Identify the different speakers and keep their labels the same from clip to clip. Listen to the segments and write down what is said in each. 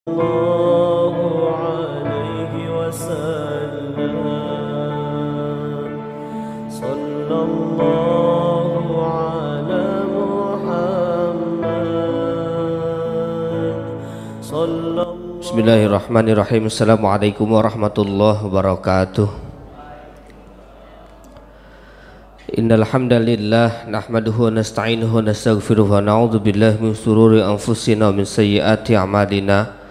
Speaker 1: الله عليه وسلم صلى الله على محمد صلى الله.
Speaker 2: Bismillahirrahmanirrahim. Assalamualaikum warahmatullahi wabarakatuh. Innal hamdalillah nahmaduhu wa nasta'inuhu wa nastaghfiruhu wa na'udzu billahi min shururi anfusina wa min sayyiati a'malina.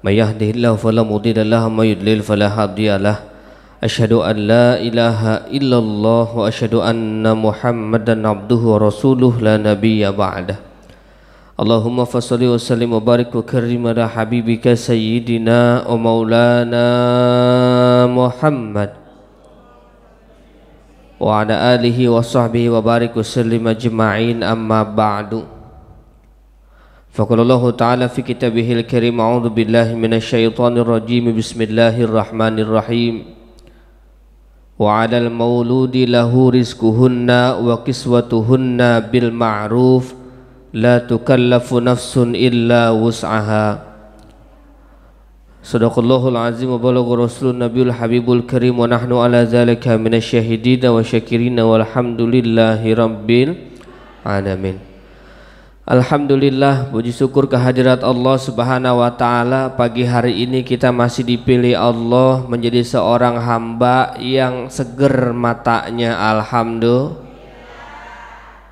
Speaker 2: May yahdihillahu fala mudilla lahu wa may yudlil fala hadiyalah. Asyhadu an la ilaha illallah wa asyhadu anna Muhammadan abduhu wa rasuluh la nabiyya ba'dah. Allahumma fassalli wa sallim wa barik wa karrim ala habibika sayyidina wa maulana Muhammad wa ala alihi wa sahbihi wa barik wa sallim ajma'in, amma ba'du. Faqalallahu ta'ala fi kitabihil karim, a'udzu billahi minasyaitonir rajim, bismillahirrahmanirrahim. Wa 'alal mauludi lahu rizquhunna wa kiswatuhunna bil ma'ruf la tukallafu nafsun illa wus'aha. Sadaqallahul azim wa balagha rasulun nabiyul habibul karim wa nahnu ala zalika minasyahidina wa syakirina walhamdulillahi rabbil alamin. Alhamdulillah, puji syukur kehadirat Allah Subhanahu wa taala. Pagi hari ini kita masih dipilih Allah menjadi seorang hamba yang seger matanya, alhamdulillah,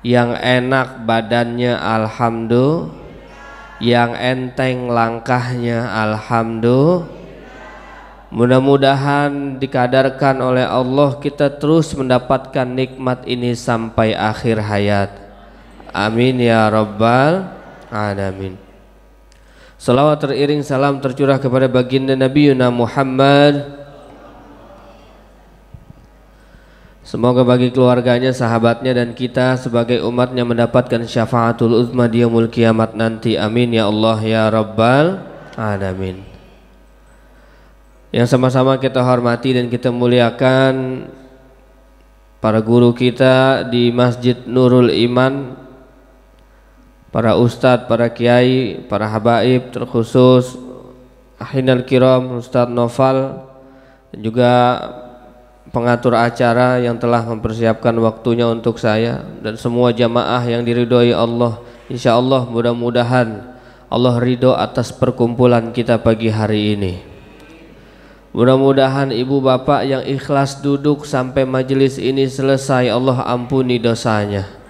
Speaker 2: yang enak badannya, alhamdulillah, yang enteng langkahnya, alhamdulillah. Mudah-mudahan dikadarkan oleh Allah kita terus mendapatkan nikmat ini sampai akhir hayat. Amin ya rabbal alamin. Salawat teriring salam tercurah kepada baginda Nabi Muhammad. Semoga bagi keluarganya, sahabatnya dan kita sebagai umatnya mendapatkan syafaatul uzma di yaumul kiamat nanti. Amin ya Allah ya rabbal alamin. Yang sama-sama kita hormati dan kita muliakan para guru kita di Masjid Nurul Iman, para ustadz, para kiai, para habaib, terkhusus ahinal kiram Ustadz Noval, dan juga pengatur acara yang telah mempersiapkan waktunya untuk saya dan semua jamaah yang diridhoi Allah. Insya Allah mudah-mudahan Allah ridho atas perkumpulan kita pagi hari ini. Mudah-mudahan ibu bapak yang ikhlas duduk sampai majelis ini selesai, Allah ampuni dosanya,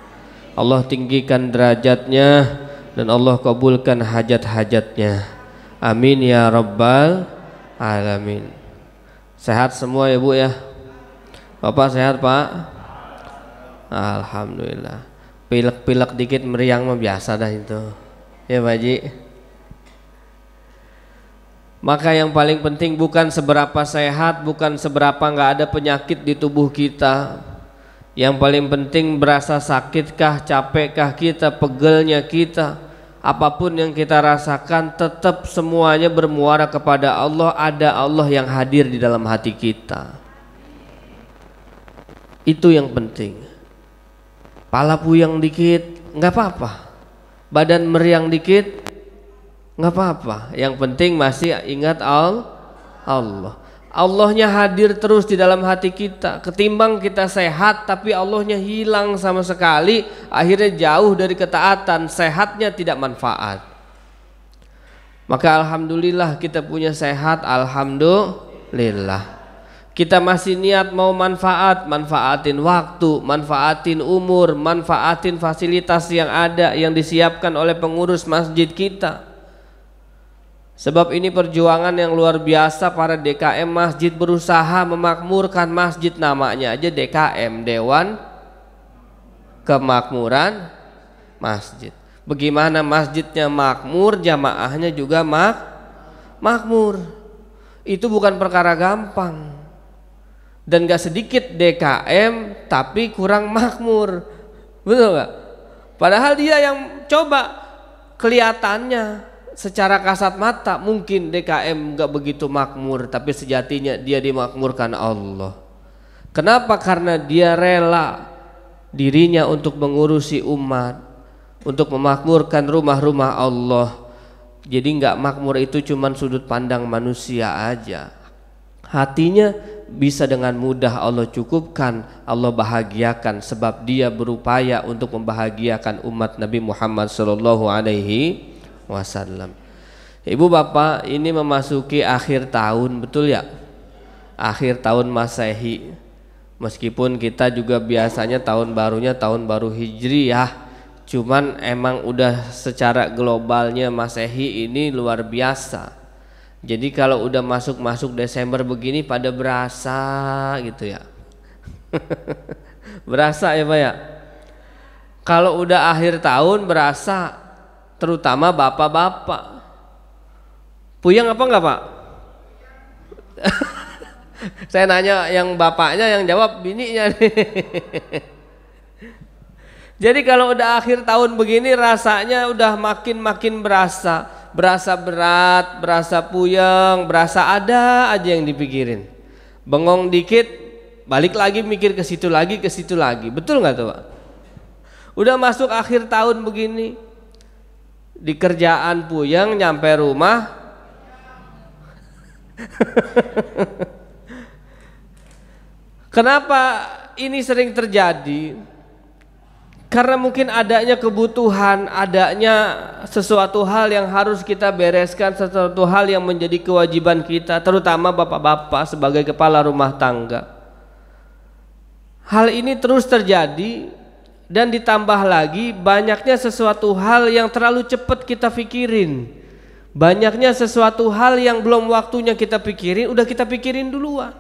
Speaker 2: Allah tinggikan derajatnya, dan Allah kabulkan hajat-hajatnya. Amin ya rabbal alamin. Sehat semua ya bu ya? Bapak sehat pak? Alhamdulillah. Pilek-pilek dikit meriang mah biasa dah itu. Ya Pak Haji. Maka yang paling penting bukan seberapa sehat, bukan seberapa nggak ada penyakit di tubuh kita. Yang paling penting berasa sakitkah, capekkah kita, pegelnya kita, apapun yang kita rasakan tetap semuanya bermuara kepada Allah. Ada Allah yang hadir di dalam hati kita. Itu yang penting. Pala puyeng dikit nggak apa-apa, badan meriang dikit nggak apa-apa. Yang penting masih ingat Allah. Allahnya hadir terus di dalam hati kita. Ketimbang kita sehat tapi Allahnya hilang sama sekali, akhirnya jauh dari ketaatan, sehatnya tidak manfaat. Maka alhamdulillah kita punya sehat, alhamdulillah. Kita masih niat mau manfaat, manfaatin waktu, manfaatin umur, manfaatin fasilitas yang ada, yang disiapkan oleh pengurus masjid kita. Sebab ini perjuangan yang luar biasa. Para DKM masjid berusaha memakmurkan masjid, namanya aja DKM, Dewan Kemakmuran Masjid. Bagaimana masjidnya makmur, jamaahnya juga makmur. Itu bukan perkara gampang. Dan gak sedikit DKM tapi kurang makmur, betul gak? Padahal dia yang coba, kelihatannya secara kasat mata mungkin DKM gak begitu makmur, tapi sejatinya dia dimakmurkan Allah. Kenapa? Karena dia rela dirinya untuk mengurusi umat, untuk memakmurkan rumah-rumah Allah. Jadi nggak makmur itu cuman sudut pandang manusia aja. Hatinya bisa dengan mudah Allah cukupkan, Allah bahagiakan, sebab dia berupaya untuk membahagiakan umat Nabi Muhammad sallallahu alaihi wasallam. Ibu bapak, ini memasuki akhir tahun, betul ya? Akhir tahun Masehi. Meskipun kita juga biasanya tahun barunya tahun baru Hijriyah, cuman emang udah secara globalnya Masehi ini luar biasa. Jadi kalau udah masuk Desember begini pada berasa gitu ya. Berasa ya Pak ya. Kalau udah akhir tahun berasa, terutama bapak-bapak. Puyeng apa enggak Pak? Saya nanya yang bapaknya, yang jawab bininya nih. Jadi kalau udah akhir tahun begini rasanya udah makin berasa berat, berasa puyeng, berasa ada aja yang dipikirin. Bengong dikit, balik lagi mikir ke situ lagi, betul nggak tuh Pak? Udah masuk akhir tahun begini, di kerjaan puyeng, nyampe rumah kenapa ini sering terjadi? Karena mungkin adanya kebutuhan, adanya sesuatu hal yang harus kita bereskan, sesuatu hal yang menjadi kewajiban kita, terutama bapak-bapak sebagai kepala rumah tangga. Hal ini terus terjadi dan ditambah lagi banyaknya sesuatu hal yang terlalu cepat kita pikirin. Banyaknya sesuatu hal yang belum waktunya kita pikirin, udah kita pikirin duluan.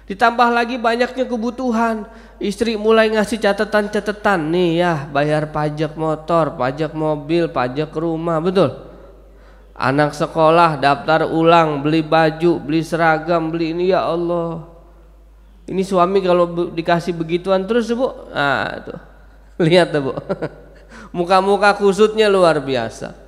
Speaker 2: Ditambah lagi banyaknya kebutuhan, istri mulai ngasih catatan nih ya, bayar pajak motor, pajak mobil, pajak rumah, betul. Anak sekolah, daftar ulang, beli baju, beli seragam, beli ini, ya Allah. Ini suami kalau dikasih begituan terus Bu, nah tuh, lihat tuh Bu, muka-muka kusutnya luar biasa.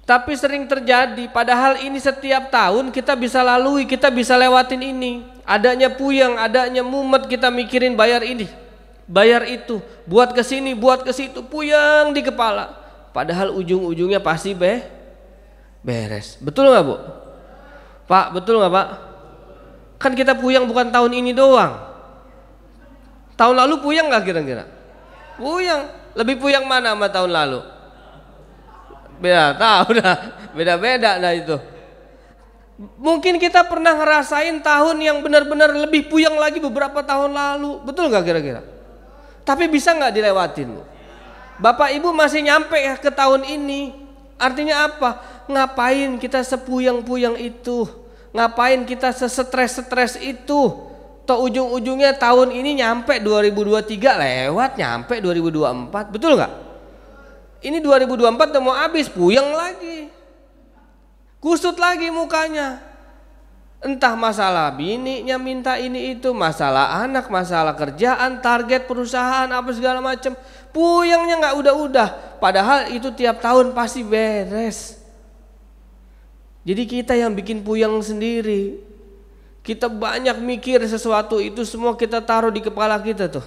Speaker 2: Tapi sering terjadi, padahal ini setiap tahun kita bisa lalui, kita bisa lewatin ini. Adanya puyeng, adanya mumet, kita mikirin bayar ini, bayar itu, buat ke sini, buat ke situ, puyeng di kepala. Padahal ujung-ujungnya pasti beres. Betul nggak Bu? Pak, betul nggak Pak? Kan kita puyeng bukan tahun ini doang. Tahun lalu puyeng nggak kira-kira? Puyeng. Lebih puyeng mana sama tahun lalu? Beda, tahu dah, beda-beda dah itu. Mungkin kita pernah ngerasain tahun yang benar-benar lebih puyeng lagi beberapa tahun lalu, betul nggak kira-kira? Tapi bisa nggak dilewatin? Bapak Ibu masih nyampe ya ke tahun ini, artinya apa? Ngapain kita sepuyeng-puyeng itu? Ngapain kita sesetres-stres itu? Toh ujung-ujungnya tahun ini nyampe 2023 lewat, nyampe 2024, betul nggak? Ini 2024 udah mau habis, puyeng lagi, kusut lagi mukanya. Entah masalah bininya minta ini itu, masalah anak, masalah kerjaan, target perusahaan, apa segala macam. Puyengnya nggak udah. Padahal itu tiap tahun pasti beres. Jadi kita yang bikin puyeng sendiri. Kita banyak mikir sesuatu itu semua kita taruh di kepala kita tuh.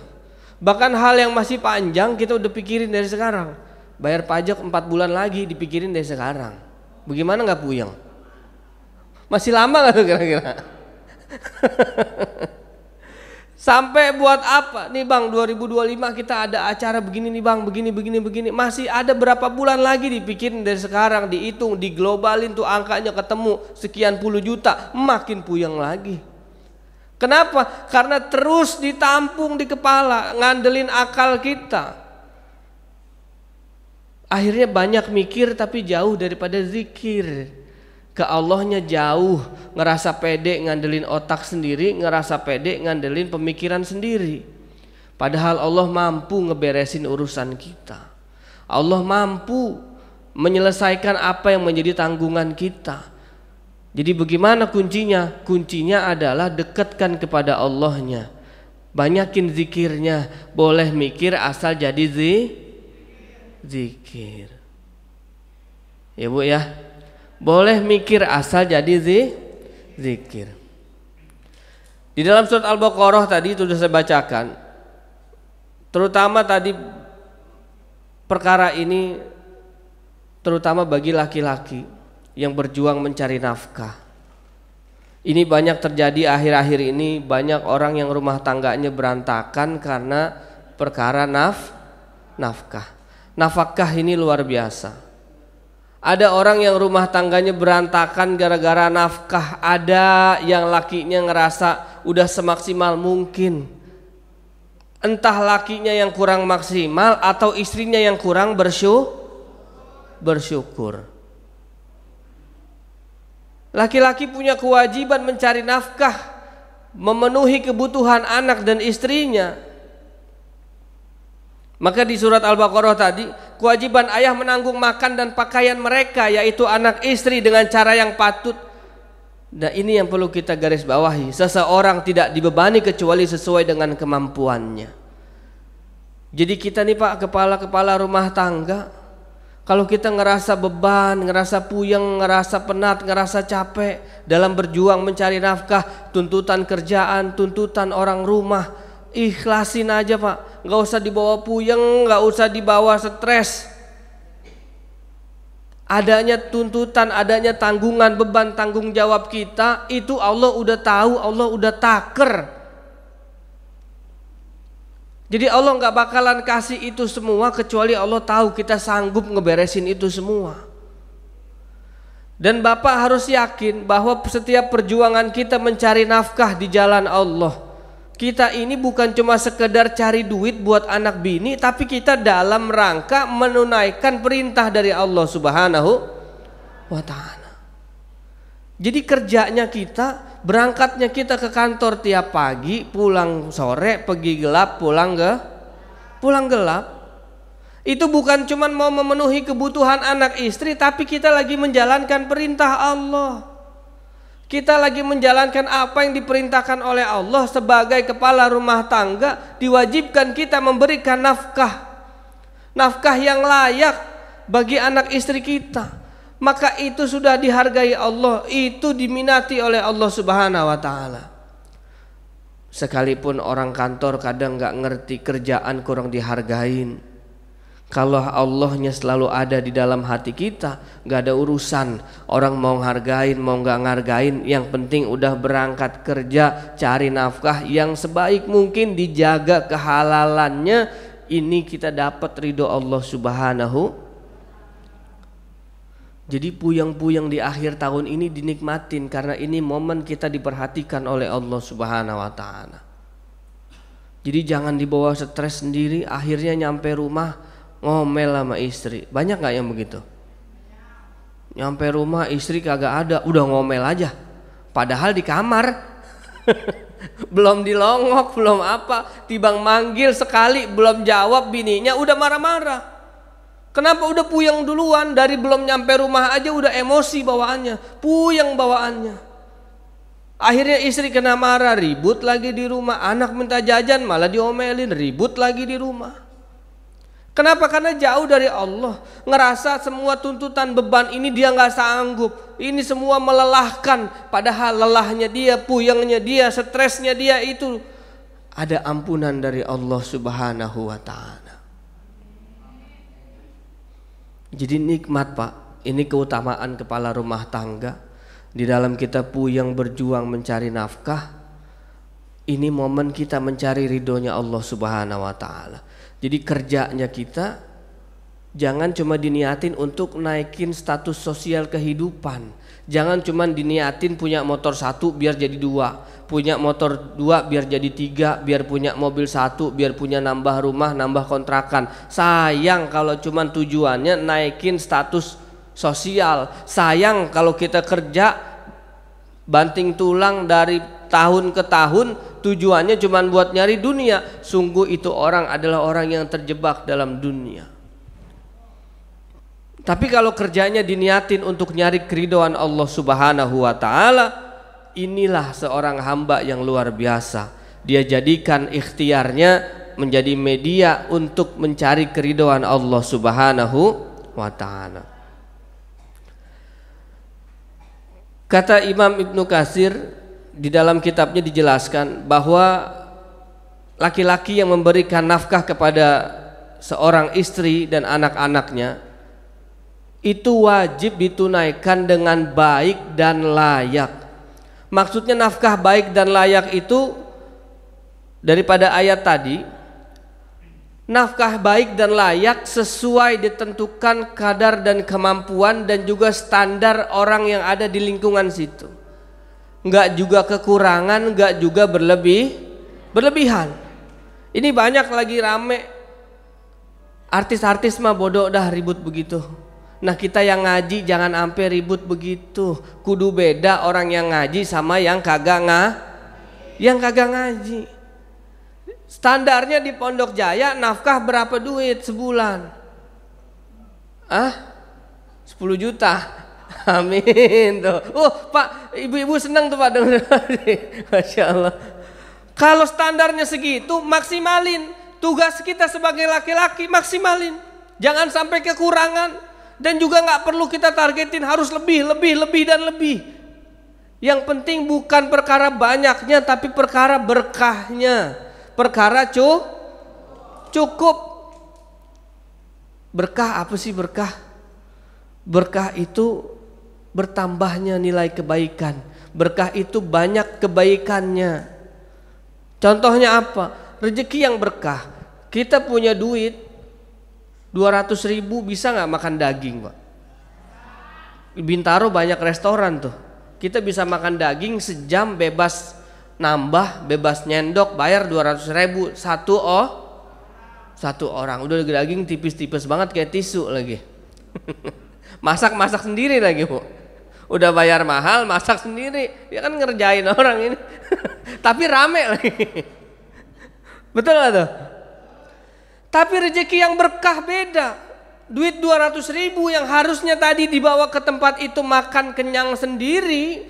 Speaker 2: Bahkan hal yang masih panjang kita udah pikirin dari sekarang. Bayar pajak 4 bulan lagi dipikirin dari sekarang. Bagaimana nggak puyeng? Masih lama nggak tuh kira-kira? Sampai buat apa? Nih Bang, 2025 kita ada acara begini nih Bang, begini. Masih ada berapa bulan lagi dipikirin dari sekarang, dihitung, diglobalin tuh angkanya ketemu sekian puluh juta, makin puyeng lagi. Kenapa? Karena terus ditampung di kepala, ngandelin akal kita. Akhirnya banyak mikir tapi jauh daripada zikir. Ke Allahnya jauh, ngerasa pede ngandelin otak sendiri, ngerasa pede ngandelin pemikiran sendiri. Padahal Allah mampu ngeberesin urusan kita. Allah mampu menyelesaikan apa yang menjadi tanggungan kita. Jadi bagaimana kuncinya? Kuncinya adalah dekatkan kepada Allahnya. Banyakin zikirnya, boleh mikir asal jadi zikir. Ya Bu ya, boleh mikir asal jadi zikir. Di dalam surat Al-Baqarah tadi itu sudah saya bacakan, terutama tadi perkara ini terutama bagi laki-laki yang berjuang mencari nafkah. Ini banyak terjadi akhir-akhir ini, banyak orang yang rumah tangganya berantakan karena perkara nafkah. Nafkah ini luar biasa. Ada orang yang rumah tangganya berantakan gara-gara nafkah, ada yang lakinya ngerasa udah semaksimal mungkin. Entah lakinya yang kurang maksimal atau istrinya yang kurang bersyukur. Laki-laki punya kewajiban mencari nafkah, memenuhi kebutuhan anak dan istrinya. Maka di surat Al-Baqarah tadi, kewajiban ayah menanggung makan dan pakaian mereka, yaitu anak istri, dengan cara yang patut. Nah, ini yang perlu kita garis bawahi. Seseorang tidak dibebani kecuali sesuai dengan kemampuannya. Jadi kita nih Pak, kepala-kepala rumah tangga, kalau kita ngerasa beban, ngerasa puyeng, ngerasa penat, ngerasa capek dalam berjuang mencari nafkah, tuntutan kerjaan, tuntutan orang rumah, ikhlasin aja Pak, nggak usah dibawa puyeng, nggak usah dibawa stres. Adanya tuntutan, adanya tanggungan, beban tanggung jawab kita itu Allah udah tahu, Allah udah taker. Jadi Allah nggak bakalan kasih itu semua kecuali Allah tahu kita sanggup ngeberesin itu semua. Dan Bapak harus yakin bahwa setiap perjuangan kita mencari nafkah di jalan Allah, kita ini bukan cuma sekedar cari duit buat anak bini, tapi kita dalam rangka menunaikan perintah dari Allah Subhanahu wa ta'ala. Jadi kerjanya kita, berangkatnya kita ke kantor tiap pagi, pulang sore, pergi gelap, pulang gelap. Itu bukan cuma mau memenuhi kebutuhan anak istri, tapi kita lagi menjalankan perintah Allah. Kita lagi menjalankan apa yang diperintahkan oleh Allah. Sebagai kepala rumah tangga, diwajibkan kita memberikan nafkah, nafkah yang layak bagi anak istri kita. Maka itu sudah dihargai Allah, itu diminati oleh Allah Subhanahu wa ta'ala. Sekalipun orang kantor kadang gak ngerti, kerjaan kurang dihargain, kalau Allahnya selalu ada di dalam hati kita, gak ada urusan orang mau ngargain mau gak ngargain. Yang penting udah berangkat kerja, cari nafkah yang sebaik mungkin, dijaga kehalalannya. Ini kita dapat ridho Allah Subhanahu. Jadi puyeng-puyeng di akhir tahun ini dinikmatin, karena ini momen kita diperhatikan oleh Allah Subhanahu wa ta'ala. Jadi jangan dibawa stres sendiri, akhirnya nyampe rumah ngomel sama istri. Banyak gak yang begitu? Nyampe rumah istri kagak ada, udah ngomel aja, padahal di kamar. Belum dilongok, belum apa, tibang manggil sekali belum jawab bininya udah marah-marah. Kenapa? Udah puyeng duluan, dari belum nyampe rumah aja udah emosi bawaannya, puyeng bawaannya. Akhirnya istri kena marah, ribut lagi di rumah. Anak minta jajan malah diomelin, ribut lagi di rumah. Kenapa? Karena jauh dari Allah, ngerasa semua tuntutan beban ini dia nggak sanggup. Ini semua melelahkan, padahal lelahnya dia, puyengnya dia, stresnya dia itu ada ampunan dari Allah Subhanahu wa ta'ala. Jadi nikmat Pak, ini keutamaan kepala rumah tangga. Di dalam kita puyeng berjuang mencari nafkah, ini momen kita mencari ridhonya Allah Subhanahu wa ta'ala. Jadi kerjanya kita jangan cuma diniatin untuk naikin status sosial kehidupan. Jangan cuma diniatin punya motor 1 biar jadi 2, punya motor 2 biar jadi 3, biar punya mobil 1, biar punya nambah rumah, nambah kontrakan. Sayang kalau cuma tujuannya naikin status sosial. Sayang kalau kita kerja banting tulang dari tahun ke tahun, tujuannya cuma buat nyari dunia. Sungguh itu orang adalah orang yang terjebak dalam dunia. Tapi kalau kerjanya diniatin untuk nyari keridhaan Allah Subhanahu wa ta'ala, inilah seorang hamba yang luar biasa. Dia jadikan ikhtiarnya menjadi media untuk mencari keridhaan Allah Subhanahu wa ta'ala. Kata Imam Ibnu Katsir di dalam kitabnya dijelaskan bahwa laki-laki yang memberikan nafkah kepada seorang istri dan anak-anaknya itu wajib ditunaikan dengan baik dan layak. Maksudnya nafkah baik dan layak itu daripada ayat tadi, nafkah baik dan layak sesuai ditentukan kadar dan kemampuan dan juga standar orang yang ada di lingkungan situ. Enggak juga kekurangan, enggak juga berlebihan. Ini banyak lagi rame artis-artis mah bodoh dah ribut begitu. Nah kita yang ngaji jangan sampai ribut begitu. Kudu beda orang yang ngaji sama yang kagak ngaji. Standarnya di Pondok Jaya nafkah berapa duit sebulan? 10 juta. Amin tuh. Pak, ibu-ibu senang tuh Pak dengar. Masya Allah. Kalau standarnya segitu maksimalin. Tugas kita sebagai laki-laki maksimalin. Jangan sampai kekurangan. Dan juga nggak perlu kita targetin harus lebih dan lebih. Yang penting bukan perkara banyaknya tapi perkara berkahnya. Perkara cukup. Berkah apa sih berkah? Berkah itu bertambahnya nilai kebaikan. Berkah itu banyak kebaikannya. Contohnya apa? Rezeki yang berkah. Kita punya duit 200.000 bisa nggak makan daging Pak? Bintaro banyak restoran tuh. Kita bisa makan daging sejam bebas nambah, bebas nyendok, bayar 200.000 satu orang. Udah daging tipis-tipis banget kayak tisu lagi. Masak sendiri lagi Bu. Udah bayar mahal, masak sendiri. Ya kan ngerjain orang ini. Tapi rame lagi. Betul gak tuh? Tapi rezeki yang berkah beda. Duit 200.000 yang harusnya tadi dibawa ke tempat itu makan kenyang sendiri.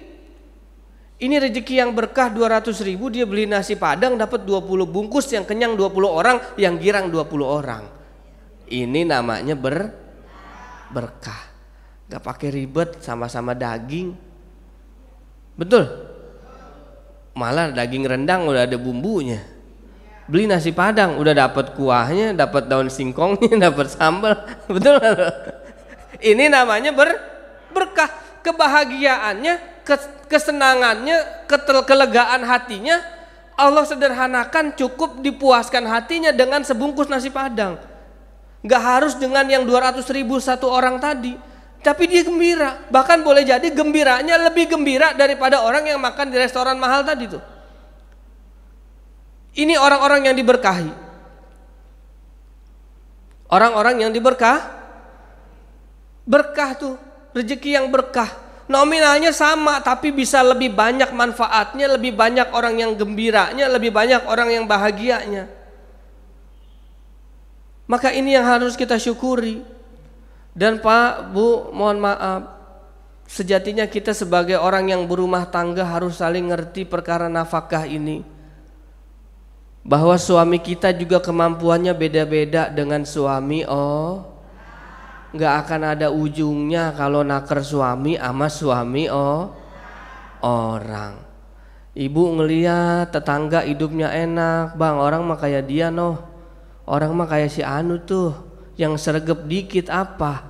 Speaker 2: Ini rezeki yang berkah 200.000, dia beli nasi padang dapat 20 bungkus yang kenyang 20 orang, yang girang 20 orang. Ini namanya berkah. Gak pakai ribet, sama-sama daging. Betul? Malah daging rendang udah ada bumbunya. Beli nasi padang udah dapat kuahnya, dapat daun singkongnya, dapat sambal. Betul? Ini namanya berkah. Kebahagiaannya, kesenangannya, kelegaan hatinya Allah sederhanakan, cukup dipuaskan hatinya dengan sebungkus nasi padang. Gak harus dengan yang 200.000 satu orang tadi, tapi dia gembira. Bahkan boleh jadi gembiranya lebih gembira daripada orang yang makan di restoran mahal tadi tuh. Ini orang-orang yang diberkahi. Orang-orang yang berkah tuh rezeki yang berkah. Nominalnya sama tapi bisa lebih banyak manfaatnya, lebih banyak orang yang gembiranya, lebih banyak orang yang bahagianya. Maka ini yang harus kita syukuri. Dan Pak, Bu, mohon maaf, sejatinya kita sebagai orang yang berumah tangga harus saling ngerti perkara nafkah ini. Bahwa suami kita juga kemampuannya beda-beda dengan suami. Nggak akan ada ujungnya kalau naker suami sama suami orang. Ibu ngeliat tetangga hidupnya enak, bang, orang mah kayak dia noh. Orang mah kayak si Anu tuh, yang sregep dikit apa?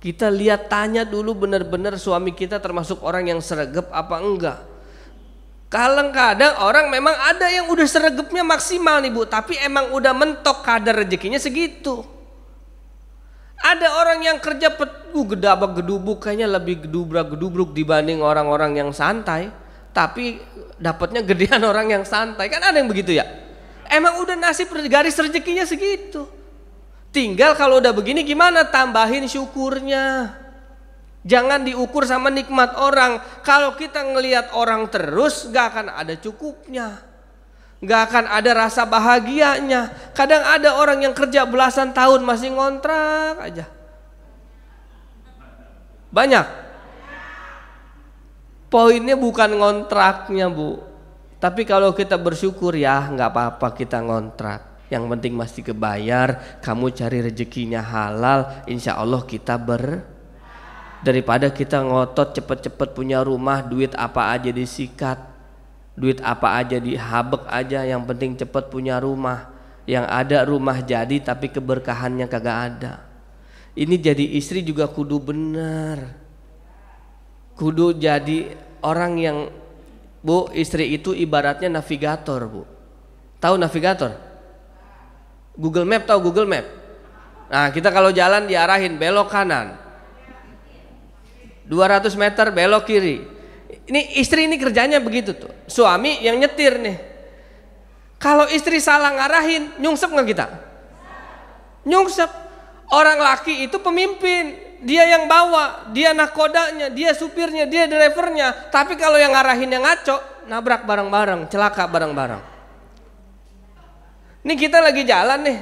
Speaker 2: Kita lihat, tanya dulu bener-bener suami kita termasuk orang yang sregep apa enggak. Kadang-kadang orang memang ada yang udah sregepnya maksimal nih Bu, tapi emang udah mentok kadar rezekinya segitu. Ada orang yang kerja gedabak gedubuk, kayaknya lebih gedubrak-gedubruk dibanding orang-orang yang santai, tapi dapatnya gedean orang yang santai. Kan ada yang begitu ya. Emang udah nasib garis rezekinya segitu. Tinggal kalau udah begini gimana, tambahin syukurnya. Jangan diukur sama nikmat orang. Kalau kita ngelihat orang terus, gak akan ada cukupnya, gak akan ada rasa bahagianya. Kadang ada orang yang kerja belasan tahun masih ngontrak aja. Banyak. Poinnya bukan ngontraknya Bu, tapi kalau kita bersyukur, ya gak apa-apa kita ngontrak, yang penting masih kebayar. Kamu cari rezekinya halal, insya Allah kita daripada kita ngotot cepet-cepet punya rumah, duit apa aja disikat, duit apa aja dihabek aja, yang penting cepet punya rumah. Yang ada rumah jadi tapi keberkahannya kagak ada. Ini jadi istri juga kudu benar. Kudu jadi orang yang, Bu, istri itu ibaratnya navigator, Bu. Tahu navigator? Google Map, tahu Google Map? Nah, kita kalau jalan diarahin belok kanan. 200 meter belok kiri. Ini istri ini kerjanya begitu tuh. Suami yang nyetir nih. Kalau istri salah ngarahin, nyungsep nggak kita? Nyungsep. Orang laki itu pemimpin, dia yang bawa, dia nakodanya, dia supirnya, dia drivernya. Tapi kalau yang ngarahin yang ngaco, nabrak bareng-bareng, celaka bareng-bareng. Ini kita lagi jalan nih,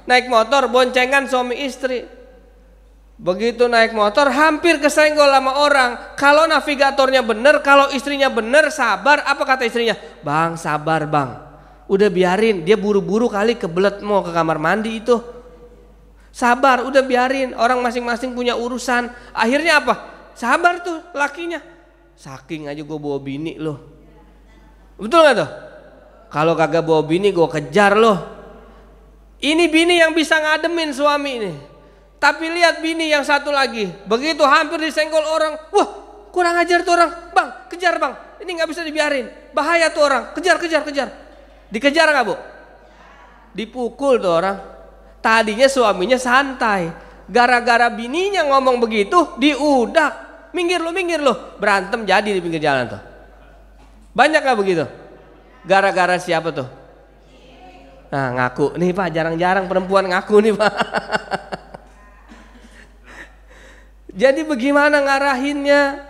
Speaker 2: naik motor boncengan suami istri. Begitu naik motor hampir kesenggol sama orang. Kalau navigatornya bener, kalau istrinya bener, sabar. Apa kata istrinya? Bang, sabar bang. Udah biarin, dia buru-buru kali kebelet mau ke kamar mandi itu. Sabar, udah biarin, orang masing-masing punya urusan. Akhirnya apa? Sabar tuh lakinya. Saking aja gue bawa bini loh. Betul gak tuh? Kalau kagak bawa bini gue kejar loh. Ini bini yang bisa ngademin suami ini. Tapi lihat bini yang satu lagi, begitu hampir disenggol orang, wah kurang ajar tuh orang, bang kejar bang, ini nggak bisa dibiarin, bahaya tuh orang, kejar. Dikejar nggak Bu? Dipukul tuh orang. Tadinya suaminya santai, gara-gara bininya ngomong begitu, diudak, minggir lu, berantem jadi di pinggir jalan tuh. Banyak nggak begitu? Gara-gara siapa tuh? Nah ngaku, nih Pak, jarang-jarang perempuan ngaku nih Pak. Jadi bagaimana ngarahinnya?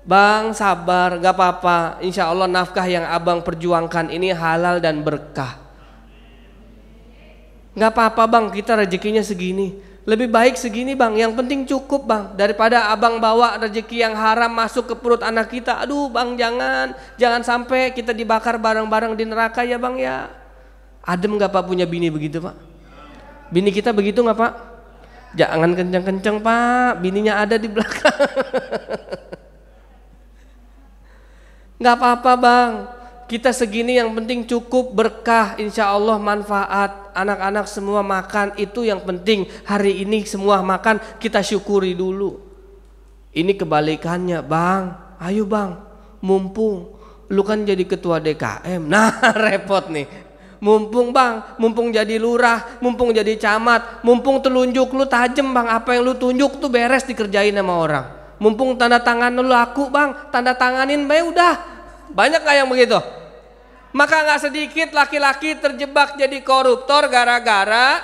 Speaker 2: Bang sabar, gak apa-apa. Insya Allah nafkah yang abang perjuangkan ini halal dan berkah. Gak apa-apa bang, kita rezekinya segini. Lebih baik segini bang, yang penting cukup bang. Daripada abang bawa rezeki yang haram masuk ke perut anak kita. Aduh bang jangan sampai kita dibakar bareng-bareng di neraka ya bang ya. Adem gak Pak punya bini begitu Pak? Bini kita begitu gak Pak? Jangan kenceng-kenceng Pak, bininya ada di belakang. Gak apa-apa bang, kita segini yang penting cukup, berkah, insya Allah manfaat. Anak-anak semua makan, itu yang penting. Hari ini semua makan, kita syukuri dulu. Ini kebalikannya bang, ayo bang, mumpung lu kan jadi ketua DKM. Nah repot nih. Mumpung bang, mumpung jadi lurah, mumpung jadi camat, mumpung telunjuk lu tajem bang, apa yang lu tunjuk tuh beres dikerjain sama orang. Mumpung tanda tangan lu laku bang, tanda tanganin bae udah. Banyak gak yang begitu? Maka gak sedikit laki-laki terjebak jadi koruptor gara-gara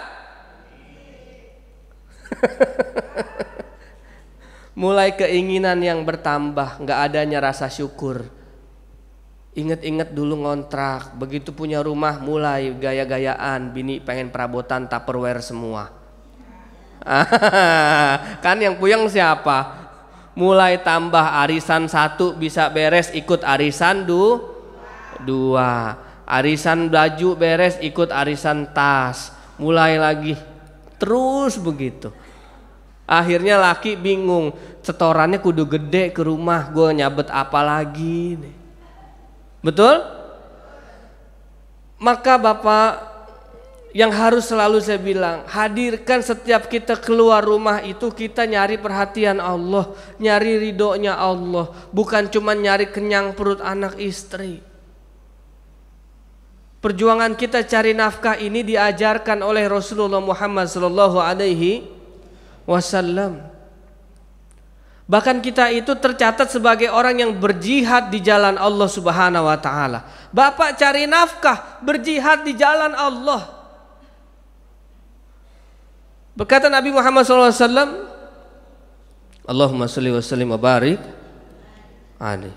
Speaker 2: mulai keinginan yang bertambah, gak adanya rasa syukur. Ingat-ingat dulu ngontrak, begitu punya rumah mulai gaya-gayaan, bini pengen perabotan Tupperware semua. Kan yang puyeng siapa? Mulai tambah arisan 1 bisa beres ikut arisan 2, arisan baju beres ikut arisan tas, mulai lagi terus begitu. Akhirnya laki bingung, setorannya kudu gede ke rumah, gue nyabet apa lagi nih. Betul? Maka Bapak, yang harus selalu saya bilang, hadirkan setiap kita keluar rumah itu kita nyari perhatian Allah, nyari ridhonya Allah, bukan cuma nyari kenyang perut anak istri. Perjuangan kita cari nafkah ini diajarkan oleh Rasulullah Muhammad sallallahu alaihi wasallam. Bahkan kita itu tercatat sebagai orang yang berjihad di jalan Allah Subhanahu wa taala. Bapak cari nafkah, berjihad di jalan Allah. Berkata Nabi Muhammad SAW, Allahumma sholli wa sallim wa barik alaihi.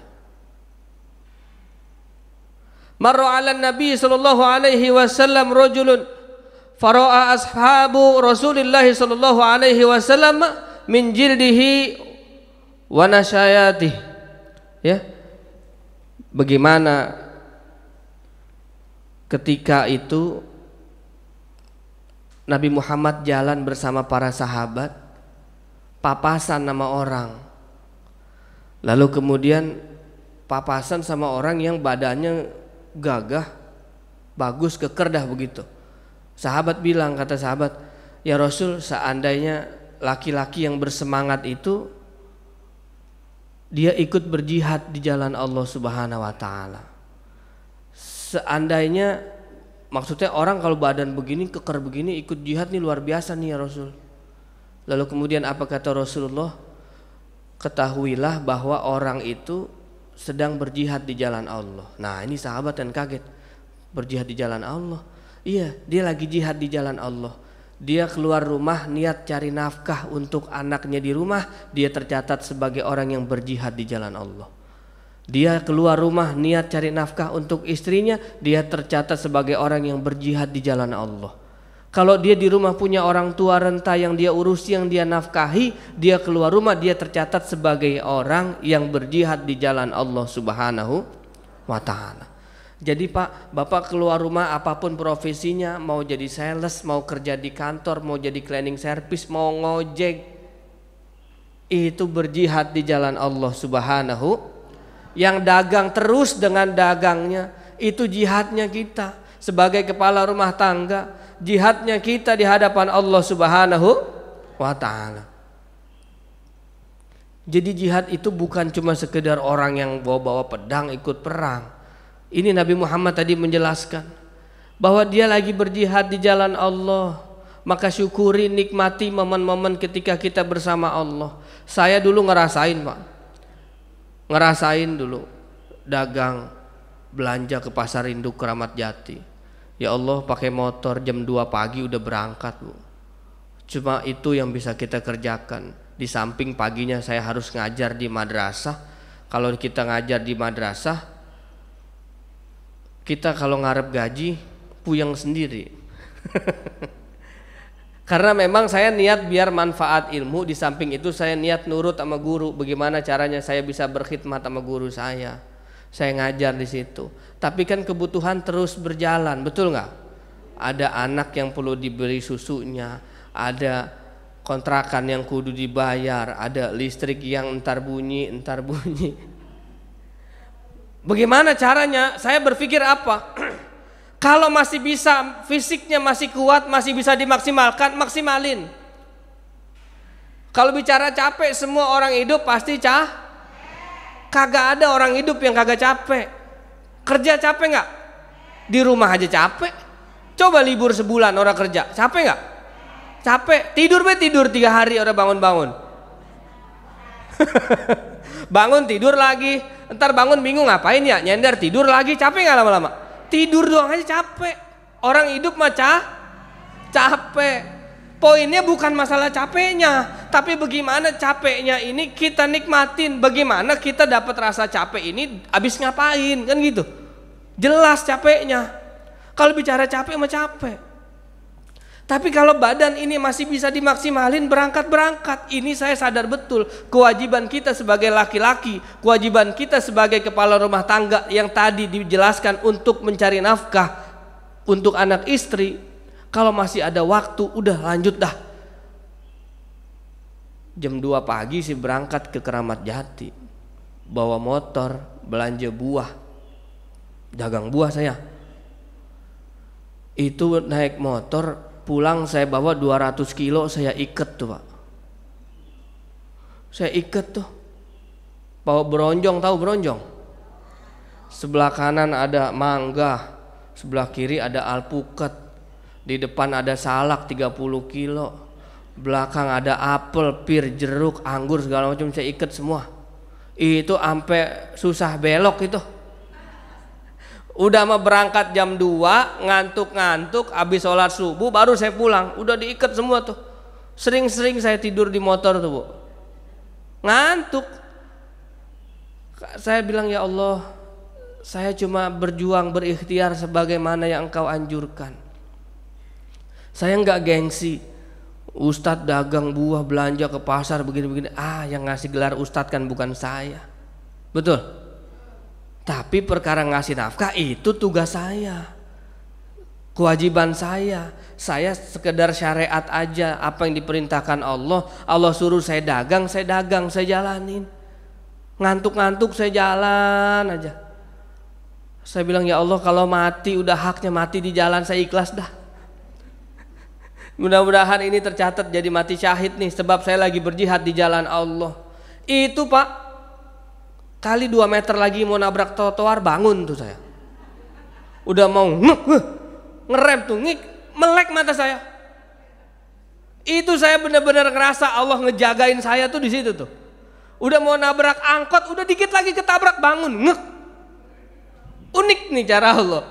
Speaker 2: Marra 'ala Nabi sallallahu alaihi wasallam rajulun fara'a ashabu Rasulillah sallallahu alaihi wasallam min jildihi wa nasyayatih. Ya. Bagaimana ketika itu Nabi Muhammad jalan bersama para sahabat, papasan sama orang. Lalu kemudian papasan sama orang yang badannya gagah, bagus, keker dah begitu. Sahabat bilang, kata sahabat, ya Rasul, seandainya laki-laki yang bersemangat itu dia ikut berjihad di jalan Allah Subhanahu wa taala. Seandainya, maksudnya orang kalau badan begini, keker begini ikut jihad nih luar biasa nih ya Rasul. Lalu kemudian apa kata Rasulullah? Ketahuilah bahwa orang itu sedang berjihad di jalan Allah. Nah, ini sahabat yang kaget. Berjihad di jalan Allah. Iya, dia lagi jihad di jalan Allah. Dia keluar rumah niat cari nafkah untuk anaknya di rumah, dia tercatat sebagai orang yang berjihad di jalan Allah. Dia keluar rumah niat cari nafkah untuk istrinya, dia tercatat sebagai orang yang berjihad di jalan Allah. Kalau dia di rumah punya orang tua renta yang dia urusi, yang dia nafkahi, dia keluar rumah dia tercatat sebagai orang yang berjihad di jalan Allah Subhanahu wa taala. Jadi Pak, Bapak keluar rumah apapun profesinya, mau jadi sales, mau kerja di kantor, mau jadi cleaning service, mau ngojek, itu berjihad di jalan Allah Subhanahu. Yang dagang terus dengan dagangnya, itu jihadnya kita sebagai kepala rumah tangga, jihadnya kita di hadapan Allah Subhanahu wa taala. Jadi jihad itu bukan cuma sekedar orang yang bawa-bawa pedang ikut perang. Ini Nabi Muhammad tadi menjelaskan bahwa dia lagi berjihad di jalan Allah. Maka syukuri, nikmati momen-momen ketika kita bersama Allah. Saya dulu ngerasain Pak, ngerasain dulu dagang belanja ke pasar induk Keramat Jati. Ya Allah, pakai motor jam 2 pagi udah berangkat Bu. Cuma itu yang bisa kita kerjakan. Di samping paginya saya harus ngajar di madrasah. Kalau kita ngajar di madrasah, kita kalau ngarep gaji puyeng sendiri. Karena memang saya niat biar manfaat ilmu, di samping itu saya niat nurut sama guru. Bagaimana caranya saya bisa berkhidmat sama guru saya ngajar di situ. Tapi kan kebutuhan terus berjalan, betul nggak? Ada anak yang perlu diberi susunya, ada kontrakan yang kudu dibayar, ada listrik yang entar bunyi. Bagaimana caranya? Saya berpikir apa? Kalau masih bisa, fisiknya masih kuat, masih bisa dimaksimalkan, maksimalin. Kalau bicara capek, semua orang hidup pasti kagak ada orang hidup yang kagak capek. Kerja capek nggak? Di rumah aja capek. Coba libur sebulan orang kerja, capek nggak? Capek. Tidur 3 hari orang bangun-bangun. Bangun tidur lagi, entar bangun bingung ngapain ya, nyender tidur lagi, capek nggak lama-lama? Tidur doang aja capek. Orang hidup mah capek. Poinnya bukan masalah capeknya, tapi bagaimana capeknya ini kita nikmatin, bagaimana kita dapat rasa capek ini habis ngapain, kan gitu. Jelas capeknya. Kalau bicara capek mah capek. Tapi kalau badan ini masih bisa dimaksimalin, berangkat. Ini saya sadar betul kewajiban kita sebagai laki-laki, kewajiban kita sebagai kepala rumah tangga yang tadi dijelaskan untuk mencari nafkah untuk anak istri. Kalau masih ada waktu, udah lanjut dah. Jam 2 pagi sih berangkat ke Keramat Jati, bawa motor, belanja buah, dagang buah saya. Itu naik motor, pulang saya bawa 200 kilo, saya iket tuh Pak. Saya iket tuh. Bawa beronjong, tahu beronjong? Sebelah kanan ada mangga, sebelah kiri ada alpukat, di depan ada salak 30 kilo, belakang ada apel, pir, jeruk, anggur segala macam, saya iket semua. Itu sampai susah belok itu. Udah mau berangkat jam 2, ngantuk-ngantuk, habis sholat subuh baru saya pulang, udah diikat semua tuh. Sering-sering saya tidur di motor tuh Bu, ngantuk. Saya bilang, ya Allah, saya cuma berjuang berikhtiar sebagaimana yang Engkau anjurkan. Saya nggak gengsi, Ustadz dagang buah, belanja ke pasar begini-begini. Yang ngasih gelar Ustadz kan bukan saya, betul? Tapi perkara ngasih nafkah itu tugas saya, kewajiban saya. Saya sekedar syariat aja, apa yang diperintahkan Allah. Allah suruh saya dagang, saya jalanin. Ngantuk-ngantuk saya jalan aja. Saya bilang, ya Allah, kalau mati udah haknya mati di jalan, saya ikhlas dah. Mudah-mudahan ini tercatat jadi mati syahid nih, sebab saya lagi berjihad di jalan Allah. Itu Pak, kali 2 meter lagi mau nabrak trotoar, bangun tuh saya. Udah mau ngerem tuh, melek mata saya. Itu saya benar-benar ngerasa Allah ngejagain saya tuh di situ tuh. Udah mau nabrak angkot, udah dikit lagi ketabrak, bangun. Unik nih cara Allah.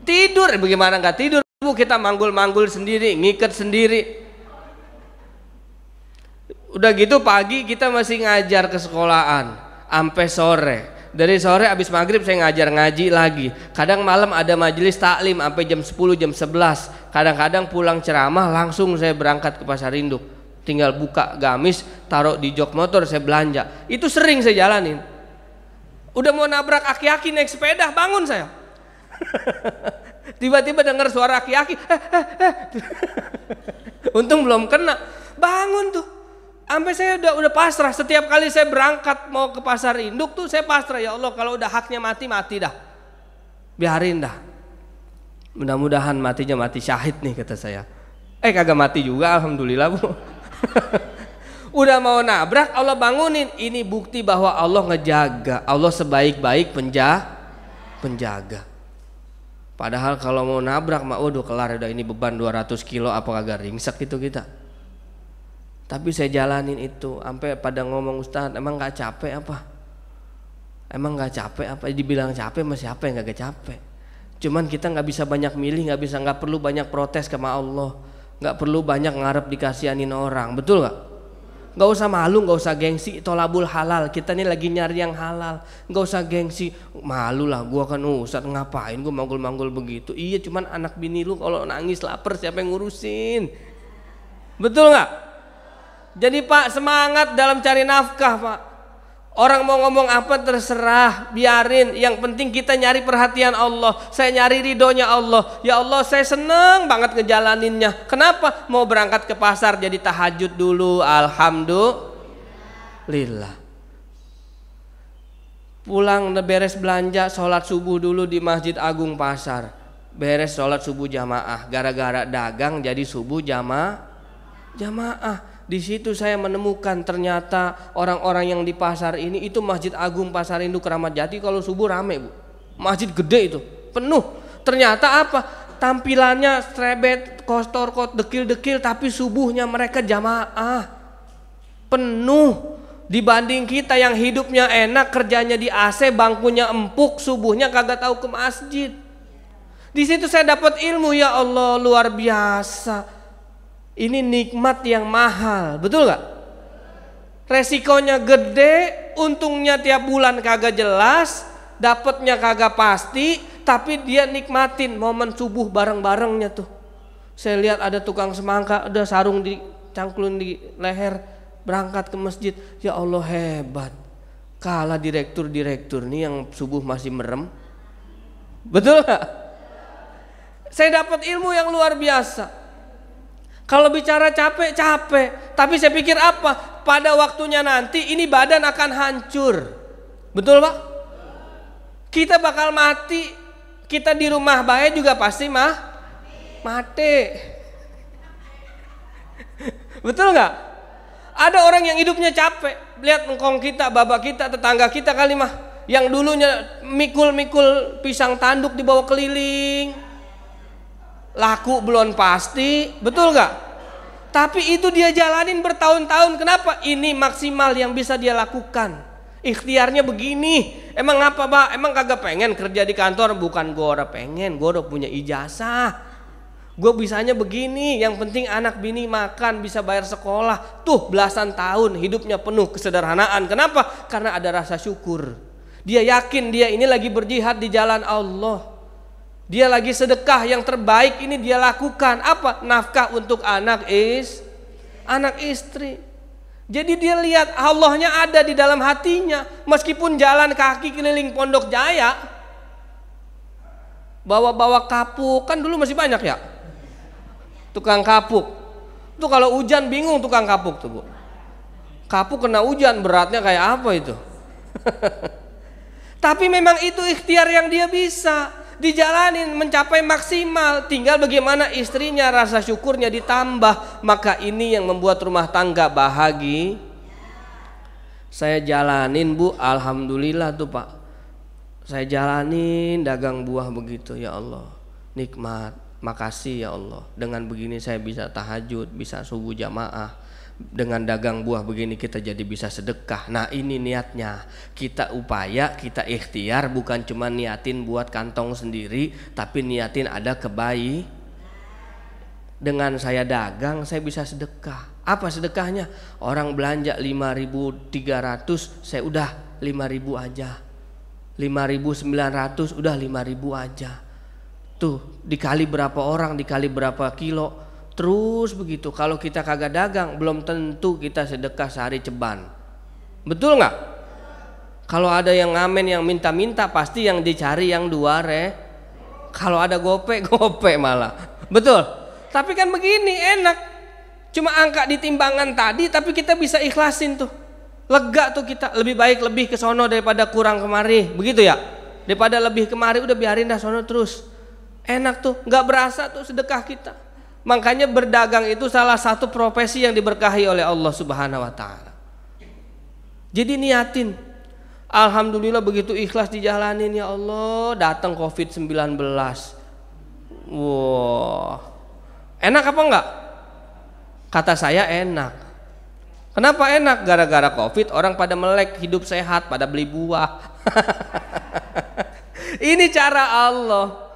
Speaker 2: Tidur, bagaimana nggak tidur? Kita manggul-manggul sendiri, ngikat sendiri. Udah gitu pagi kita masih ngajar ke sekolahan sampai sore. Dari sore abis maghrib saya ngajar ngaji lagi. Kadang malam ada majelis taklim sampai jam 10, jam 11. Kadang-kadang pulang ceramah langsung saya berangkat ke Pasar Induk. Tinggal buka gamis, taruh di jok motor, saya belanja. Itu sering saya jalanin. Udah mau nabrak aki-aki naik sepeda, bangun saya. Tiba-tiba dengar suara aki-aki. Untung belum kena. Bangun tuh. Sampai saya udah pasrah. Setiap kali saya berangkat mau ke Pasar Induk tuh saya pasrah, ya Allah kalau udah haknya mati, mati dah. Biarin dah. Mudah-mudahan matinya mati syahid nih kata saya. Kagak mati juga, alhamdulillah Bu. Udah mau nabrak Allah bangunin. Ini bukti bahwa Allah ngejaga. Allah sebaik-baik penjaga. Padahal kalau mau nabrak mah waduh kelar, udah ini beban 200 kilo apa kagak ringsek gitu kita. Tapi saya jalanin itu sampai pada ngomong, Ustaz emang gak capek apa? Emang gak capek apa? Dibilang capek sama siapa yang gak capek? Cuman kita gak bisa banyak milih, gak perlu banyak protes sama Allah, gak perlu banyak ngarep dikasihanin orang, betul gak? Gak usah malu, gak usah gengsi, tolabul halal. Kita nih lagi nyari yang halal, gak usah gengsi. Malu lah, gua kan Ustaz ngapain gua manggul-manggul begitu. Iya cuman anak bini lu kalau nangis lapar siapa yang ngurusin? Betul gak? Jadi Pak semangat dalam cari nafkah Pak. Orang mau ngomong apa terserah, biarin. Yang penting kita nyari perhatian Allah. Saya nyari ridhonya Allah. Ya Allah saya seneng banget ngejalaninnya. Kenapa? Mau berangkat ke pasar jadi tahajud dulu. Alhamdulillah. Pulang beres belanja, sholat subuh dulu di Masjid Agung Pasar. Beres sholat subuh jamaah. Gara-gara dagang jadi subuh jamaah. Di situ saya menemukan ternyata orang-orang yang di pasar ini itu Masjid Agung Pasar Induk Kramat Jati kalau subuh rame Bu. Masjid gede itu, penuh. Ternyata apa? Tampilannya strebet, kotor, dekil-dekil, tapi subuhnya mereka jamaah. Penuh. Dibanding kita yang hidupnya enak, kerjanya di AC, bangkunya empuk, subuhnya kagak tahu ke masjid. Di situ saya dapat ilmu, ya Allah luar biasa. Ini nikmat yang mahal, betul gak? Resikonya gede, untungnya tiap bulan kagak jelas, dapatnya kagak pasti, tapi dia nikmatin momen subuh bareng-barengnya tuh. Saya lihat ada tukang semangka, ada sarung dicangklun di leher, berangkat ke masjid. Ya Allah hebat, kalah direktur nih yang subuh masih merem. Betul gak? Saya dapat ilmu yang luar biasa. Kalau bicara capek, tapi saya pikir apa? Pada waktunya nanti ini badan akan hancur. Betul Pak? Kita bakal mati. Kita di rumah baik juga pasti mati. Betul nggak? Ada orang yang hidupnya capek. Lihat engkong kita, bapak kita, tetangga kita kali mah. Yang dulunya mikul-mikul pisang tanduk dibawa keliling. Laku belum pasti, betul gak? Tapi itu dia jalanin bertahun-tahun. Kenapa? Ini maksimal yang bisa dia lakukan. Ikhtiarnya begini. Emang apa Pak? Emang kagak pengen kerja di kantor? Bukan gue udah pengen, gue udah punya ijazah. Gue bisanya begini. Yang penting anak bini makan, bisa bayar sekolah. Tuh belasan tahun hidupnya penuh kesederhanaan. Kenapa? Karena ada rasa syukur. Dia yakin dia ini lagi berjihad di jalan Allah. Dia lagi sedekah yang terbaik ini dia lakukan. Apa? Nafkah untuk anak istri. Jadi dia lihat Allahnya ada di dalam hatinya. Meskipun jalan kaki keliling Pondok Jaya, bawa-bawa kapuk, kan dulu masih banyak ya tukang kapuk. Itu kalau hujan bingung tukang kapuk tuh Bu. Kapuk kena hujan beratnya kayak apa itu. Tapi memang itu ikhtiar yang dia bisa. dijalanin mencapai maksimal, tinggal bagaimana istrinya rasa syukurnya ditambah. Maka ini yang membuat rumah tangga bahagia. Saya jalanin Bu, alhamdulillah tuh Pak, saya jalanin dagang buah begitu, ya Allah nikmat, makasih ya Allah, dengan begini saya bisa tahajud, bisa subuh jamaah, dengan dagang buah begini kita jadi bisa sedekah. Nah ini niatnya, kita upaya, kita ikhtiar, bukan cuma niatin buat kantong sendiri, tapi niatin ada kebaikan. Dengan saya dagang saya bisa sedekah. Apa sedekahnya? Orang belanja 5.300, saya udah 5.000 aja, 5.900 udah 5.000 aja. Tuh dikali berapa orang, dikali berapa kilo, terus begitu. Kalau kita kagak dagang belum tentu kita sedekah sehari ceban. Betul nggak? Kalau ada yang ngamen, yang minta-minta, pasti yang dicari yang 2 Kalau ada gope malah. Betul. Tapi kan begini enak, cuma angka di timbangan tadi, tapi kita bisa ikhlasin tuh, lega tuh kita. Lebih baik lebih ke sono daripada kurang kemari, begitu ya. Daripada lebih kemari udah biarin dah sono terus. Enak tuh, nggak berasa tuh sedekah kita. Makanya berdagang itu salah satu profesi yang diberkahi oleh Allah Subhanahu wa taala. Jadi niatin. Alhamdulillah begitu ikhlas dijalanin, ya Allah, datang Covid-19. Wow. Enak apa enggak? Kata saya enak. Kenapa enak? Gara-gara Covid orang pada melek, hidup sehat, pada beli buah. Ini cara Allah.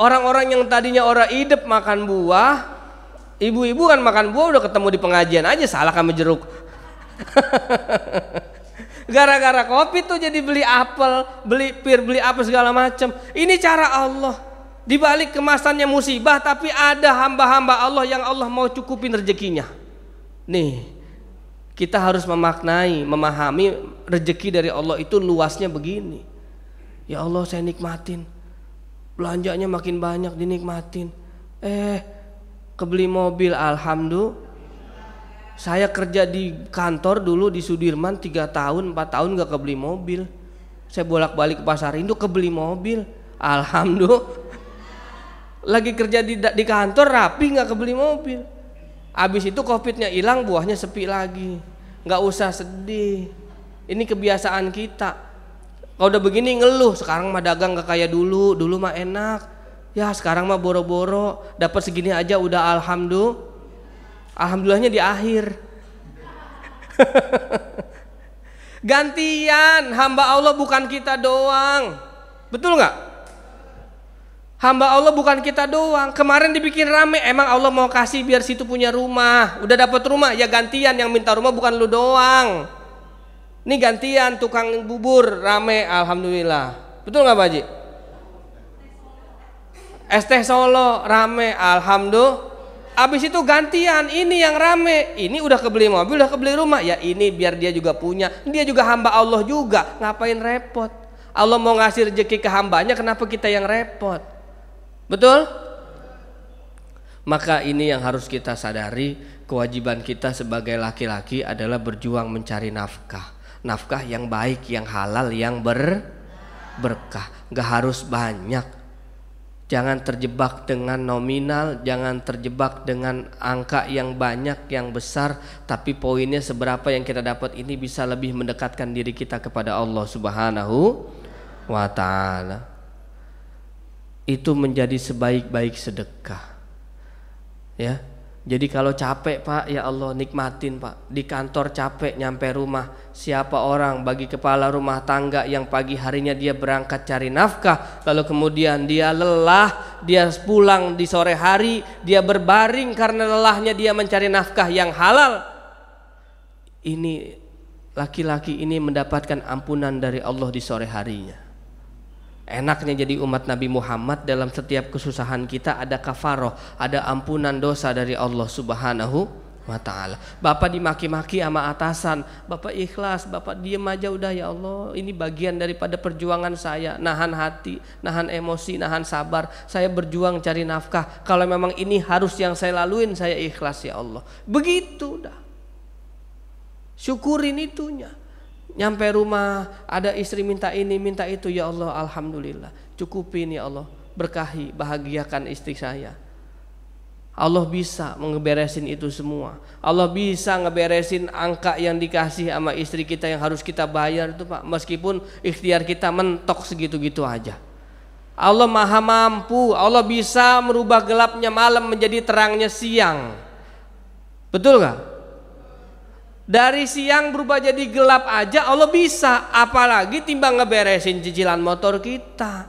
Speaker 2: Orang-orang yang tadinya orang hidup makan buah, ibu-ibu kan makan buah udah ketemu di pengajian aja salah kami jeruk. Gara-gara Covid tuh jadi beli apel, beli pir, beli apa segala macam. Ini cara Allah. Di balik kemasannya musibah, tapi ada hamba-hamba Allah yang Allah mau cukupin rezekinya. Nih, kita harus memaknai, memahami rezeki dari Allah itu luasnya begini. Ya Allah, saya nikmatin, belanjanya makin banyak dinikmatin. Kebeli mobil, alhamdulillah. Saya kerja di kantor dulu di Sudirman 3 tahun, 4 tahun gak kebeli mobil. Saya bolak-balik ke Pasar Induk kebeli mobil, alhamdulillah. Lagi kerja di kantor rapi nggak kebeli mobil. Abis itu Covidnya hilang, buahnya sepi lagi. Nggak usah sedih. Ini kebiasaan kita. Kalau udah begini ngeluh, sekarang mah dagang nggak kayak dulu. Dulu mah enak. Ya sekarang mah boro-boro. Dapat segini aja udah alhamdulillah. Alhamdulillahnya di akhir. Gantian, hamba Allah bukan kita doang. Betul nggak? Hamba Allah bukan kita doang. Kemarin dibikin rame, emang Allah mau kasih biar situ punya rumah. Udah dapat rumah, ya gantian yang minta rumah bukan lu doang. Nih gantian tukang bubur rame, alhamdulillah. Betul nggak Pak Haji? Es teh Solo rame, alhamdulillah. Abis itu gantian, ini yang rame. Ini udah kebeli mobil, udah kebeli rumah. Ya ini biar dia juga punya. Dia juga hamba Allah juga. Ngapain repot? Allah mau ngasih rezeki ke hambanya, kenapa kita yang repot? Betul? Maka ini yang harus kita sadari, kewajiban kita sebagai laki-laki adalah berjuang mencari nafkah. Nafkah yang baik, yang halal, yang berkah. Gak harus banyak. Jangan terjebak dengan nominal, jangan terjebak dengan angka yang banyak, yang besar, tapi poinnya seberapa yang kita dapat ini bisa lebih mendekatkan diri kita kepada Allah Subhanahu wa ta'ala. Itu menjadi sebaik-baik sedekah. Ya. Jadi kalau capek Pak, ya Allah nikmatin Pak. Di kantor capek nyampe rumah, siapa orang bagi kepala rumah tangga yang pagi harinya dia berangkat cari nafkah, lalu kemudian dia lelah, dia pulang di sore hari, dia berbaring karena lelahnya dia mencari nafkah yang halal. Ini laki-laki ini mendapatkan ampunan dari Allah di sore harinya. Enaknya jadi umat Nabi Muhammad, dalam setiap kesusahan kita ada kafaroh, ada ampunan dosa dari Allah Subhanahu wa ta'ala. Bapak dimaki-maki sama atasan, Bapak ikhlas, Bapak diem aja udah, ya Allah ini bagian daripada perjuangan saya, nahan hati, nahan emosi, nahan sabar, saya berjuang cari nafkah, kalau memang ini harus yang saya laluin, saya ikhlas ya Allah. Begitu dah, syukurin itunya. Nyampe rumah ada istri minta ini minta itu, ya Allah alhamdulillah, cukupin ya Allah, berkahi, bahagiakan istri saya. Allah bisa ngeberesin itu semua. Allah bisa ngeberesin angka yang dikasih sama istri kita yang harus kita bayar itu Pak, meskipun ikhtiar kita mentok segitu-gitu aja. Allah maha mampu. Allah bisa merubah gelapnya malam menjadi terangnya siang. Betul gak? Dari siang berubah jadi gelap aja Allah bisa, apalagi timbang ngeberesin cicilan motor kita.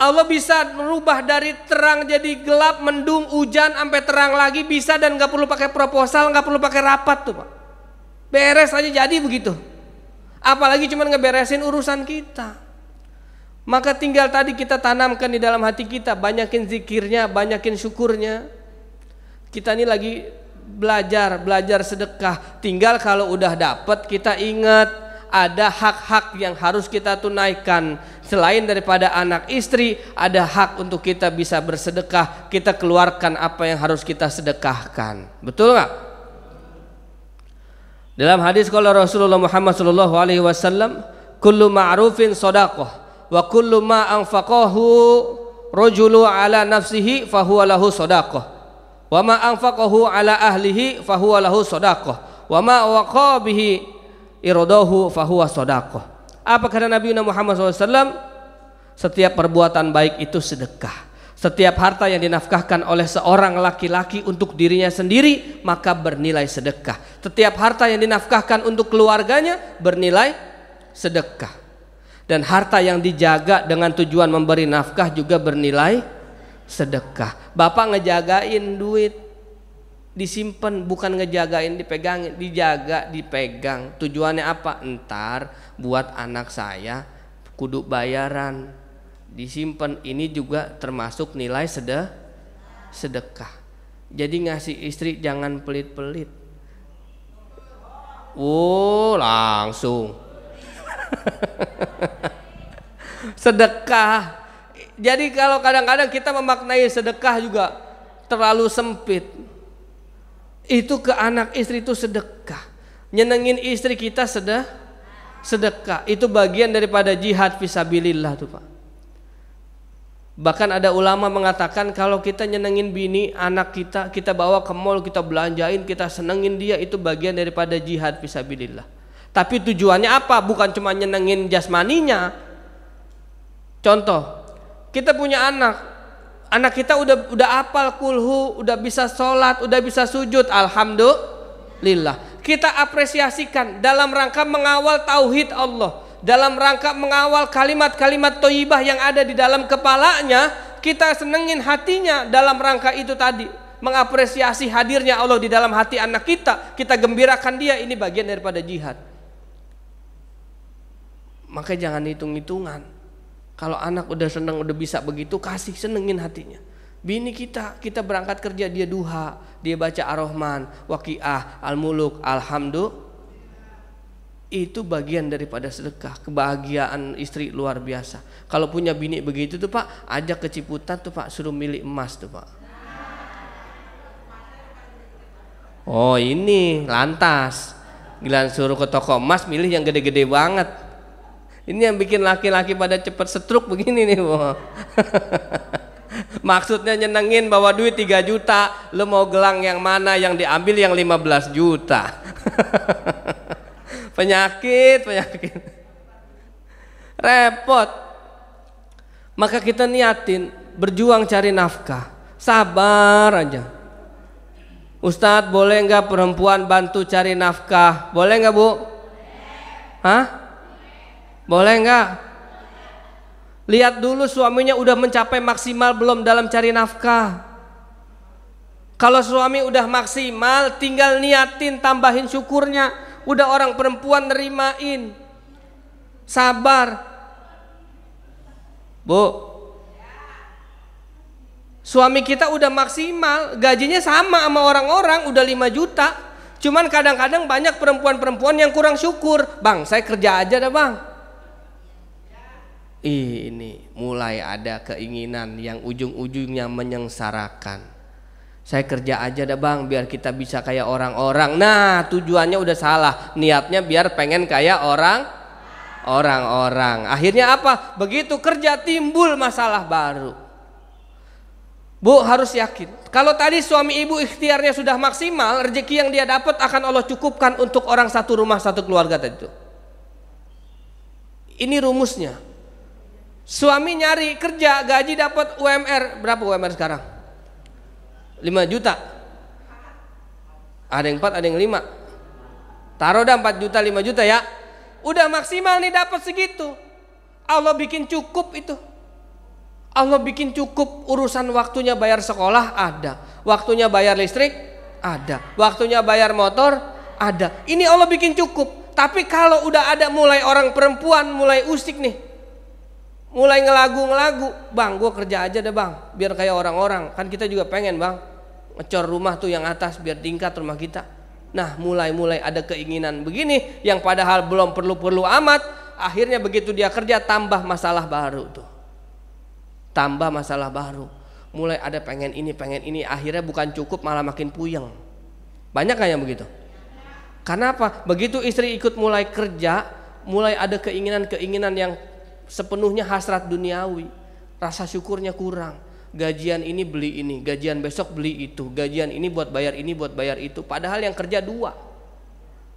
Speaker 2: Allah bisa merubah dari terang jadi gelap, mendung, hujan, sampai terang lagi bisa, dan gak perlu pakai proposal, gak perlu pakai rapat tuh Pak. Beres aja jadi begitu. Apalagi cuma ngeberesin urusan kita. Maka tinggal tadi kita tanamkan di dalam hati kita, banyakin zikirnya, banyakin syukurnya. Kita ini lagi belajar sedekah. Tinggal kalau udah dapet kita ingat ada hak-hak yang harus kita tunaikan. Selain daripada anak istri, ada hak untuk kita bisa bersedekah. Kita keluarkan apa yang harus kita sedekahkan. Betul nggak? Dalam hadis kalau Rasulullah Muhammad SAW, kullu ma'rufin shadaqah wa kullu ma anfaqahu rajulu ala nafsihi fahuwa lahu shadaqah. Wa ma anfaqahu ala ahlihi fahuwa lahu shadaqah wa ma waqa bihi iradahu fahuwa shadaqah. Apa kata Nabi Muhammad SAW? Setiap perbuatan baik itu sedekah. Setiap harta yang dinafkahkan oleh seorang laki-laki untuk dirinya sendiri maka bernilai sedekah. Setiap harta yang dinafkahkan untuk keluarganya bernilai sedekah. Dan harta yang dijaga dengan tujuan memberi nafkah juga bernilai sedekah. Bapak ngejagain duit disimpan, bukan ngejagain dipegangin, dijaga dipegang. Tujuannya apa? Entar buat anak saya kudu bayaran, disimpan. Ini juga termasuk nilai sedekah. Jadi ngasih istri jangan pelit-pelit. Langsung sedekah. Jadi kalau kadang-kadang kita memaknai sedekah juga terlalu sempit. Itu ke anak istri itu sedekah. Nyenengin istri kita sedekah. Itu bagian daripada jihad fisabilillah tuh Pak. Bahkan ada ulama mengatakan kalau kita nyenengin bini anak kita, kita bawa ke mall, kita belanjain, kita senengin dia, itu bagian daripada jihad fisabilillah. Tapi tujuannya apa? Bukan cuma nyenengin jasmaninya. Contoh, kita punya anak kita udah hafal kulhu, udah bisa sholat, udah bisa sujud, alhamdulillah. Kita apresiasikan dalam rangka mengawal tauhid Allah, dalam rangka mengawal kalimat-kalimat thayyibah yang ada di dalam kepalanya. Kita senengin hatinya dalam rangka itu tadi, mengapresiasi hadirnya Allah di dalam hati anak kita. Kita gembirakan dia, ini bagian daripada jihad. Maka jangan hitung-hitungan. Kalau anak udah seneng, udah bisa begitu, kasih, senengin hatinya. Bini kita berangkat kerja, dia duha, dia baca Ar-Rahman, Waqiah, Al-Muluk, alhamdulillah. Itu bagian daripada sedekah. Kebahagiaan istri luar biasa. Kalau punya bini begitu tuh Pak, ajak ke Ciputat tuh Pak, suruh milih emas tuh Pak. Oh ini lantas, gila suruh ke toko emas milih yang gede-gede banget. Ini yang bikin laki-laki pada cepet stroke begini nih Bu. Maksudnya nyenengin bawa duit 3 juta, lu mau gelang yang mana, yang diambil yang 15 juta. Penyakit repot. Maka kita niatin berjuang cari nafkah, sabar aja. Ustadz boleh nggak perempuan bantu cari nafkah? Boleh nggak Bu? Hah? Boleh nggak? Lihat dulu suaminya udah mencapai maksimal belum dalam cari nafkah. Kalau suami udah maksimal, tinggal niatin tambahin syukurnya. Udah orang perempuan nerimain, sabar. Bu, suami kita udah maksimal, gajinya sama orang-orang, udah 5 juta. Cuman kadang-kadang banyak perempuan-perempuan yang kurang syukur. Bang, saya kerja aja dah bang. Ini mulai ada keinginan yang ujung-ujungnya menyengsarakan. Saya kerja aja dah bang, biar kita bisa kayak orang-orang. Nah tujuannya udah salah, niatnya biar pengen kayak orang-orang. Akhirnya apa? Begitu kerja timbul masalah baru. Bu harus yakin, kalau tadi suami ibu ikhtiarnya sudah maksimal, rezeki yang dia dapat akan Allah cukupkan untuk orang satu rumah satu keluarga tadi itu. Ini rumusnya. Suami nyari kerja, gaji dapat UMR, berapa UMR sekarang? 5 juta. Ada yang 4, ada yang 5. Taruh dah 4 juta, 5 juta ya. Udah maksimal nih dapat segitu. Allah bikin cukup itu. Allah bikin cukup, urusan waktunya bayar sekolah ada, waktunya bayar listrik ada, waktunya bayar motor ada. Ini Allah bikin cukup. Tapi kalau udah ada mulai orang perempuan mulai usik nih, mulai ngelagu, bang gue kerja aja deh bang biar kayak orang-orang. Kan kita juga pengen bang ngecor rumah tuh yang atas biar tingkat rumah kita. Nah mulai ada keinginan begini yang padahal belum perlu amat. Akhirnya begitu dia kerja tambah masalah baru tuh, tambah masalah baru. Mulai ada pengen ini, akhirnya bukan cukup malah makin puyeng. Banyak kan yang begitu? Karena apa? Begitu istri ikut mulai kerja, mulai ada keinginan yang sepenuhnya hasrat duniawi, rasa syukurnya kurang. Gajian ini beli ini, gajian besok beli itu, gajian ini buat bayar ini, buat bayar itu. Padahal yang kerja 2.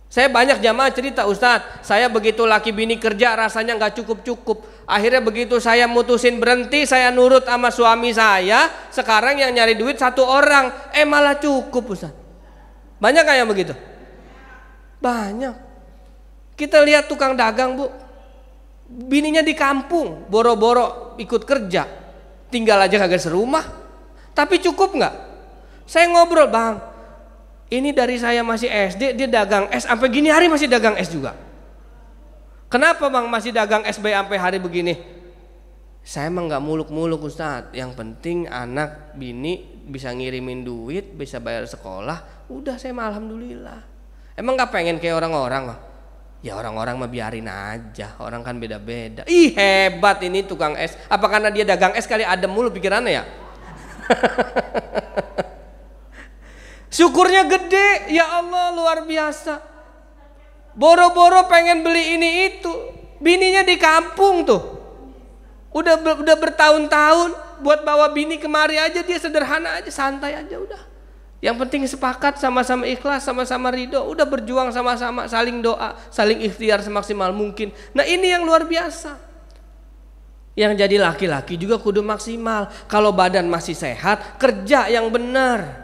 Speaker 2: Saya banyak jamaah cerita, Ustadz, saya begitu laki bini kerja rasanya nggak cukup. Akhirnya begitu saya mutusin berhenti, saya nurut sama suami saya. Sekarang yang nyari duit 1 orang, malah cukup, Ustadz. Banyak kan yang begitu? Banyak. Kita lihat tukang dagang, Bu, bininya di kampung, boro-boro ikut kerja, tinggal aja kagak serumah. Tapi cukup nggak? Saya ngobrol, bang, ini dari saya masih SD dia dagang es sampai gini hari masih dagang es juga. Kenapa bang masih dagang es sampai hari begini? Saya emang nggak muluk-muluk Ustadz. Yang penting anak bini bisa ngirimin duit, bisa bayar sekolah. Udah saya mah alhamdulillah. Emang nggak pengen kayak orang-orang? Ya orang-orang mah biarin aja. Orang kan beda-beda. Ih hebat ini tukang es. Apa karena dia dagang es kali adem mulu pikirannya ya? Syukurnya gede, ya Allah luar biasa. Boro-boro pengen beli ini itu, bininya di kampung tuh. Udah bertahun-tahun buat bawa bini kemari aja dia sederhana aja, santai aja udah. Yang penting sepakat, sama-sama ikhlas, sama-sama ridho, udah berjuang sama-sama, saling doa, saling ikhtiar semaksimal mungkin. Nah ini yang luar biasa. Yang jadi laki-laki juga kudu maksimal. Kalau badan masih sehat, kerja yang benar.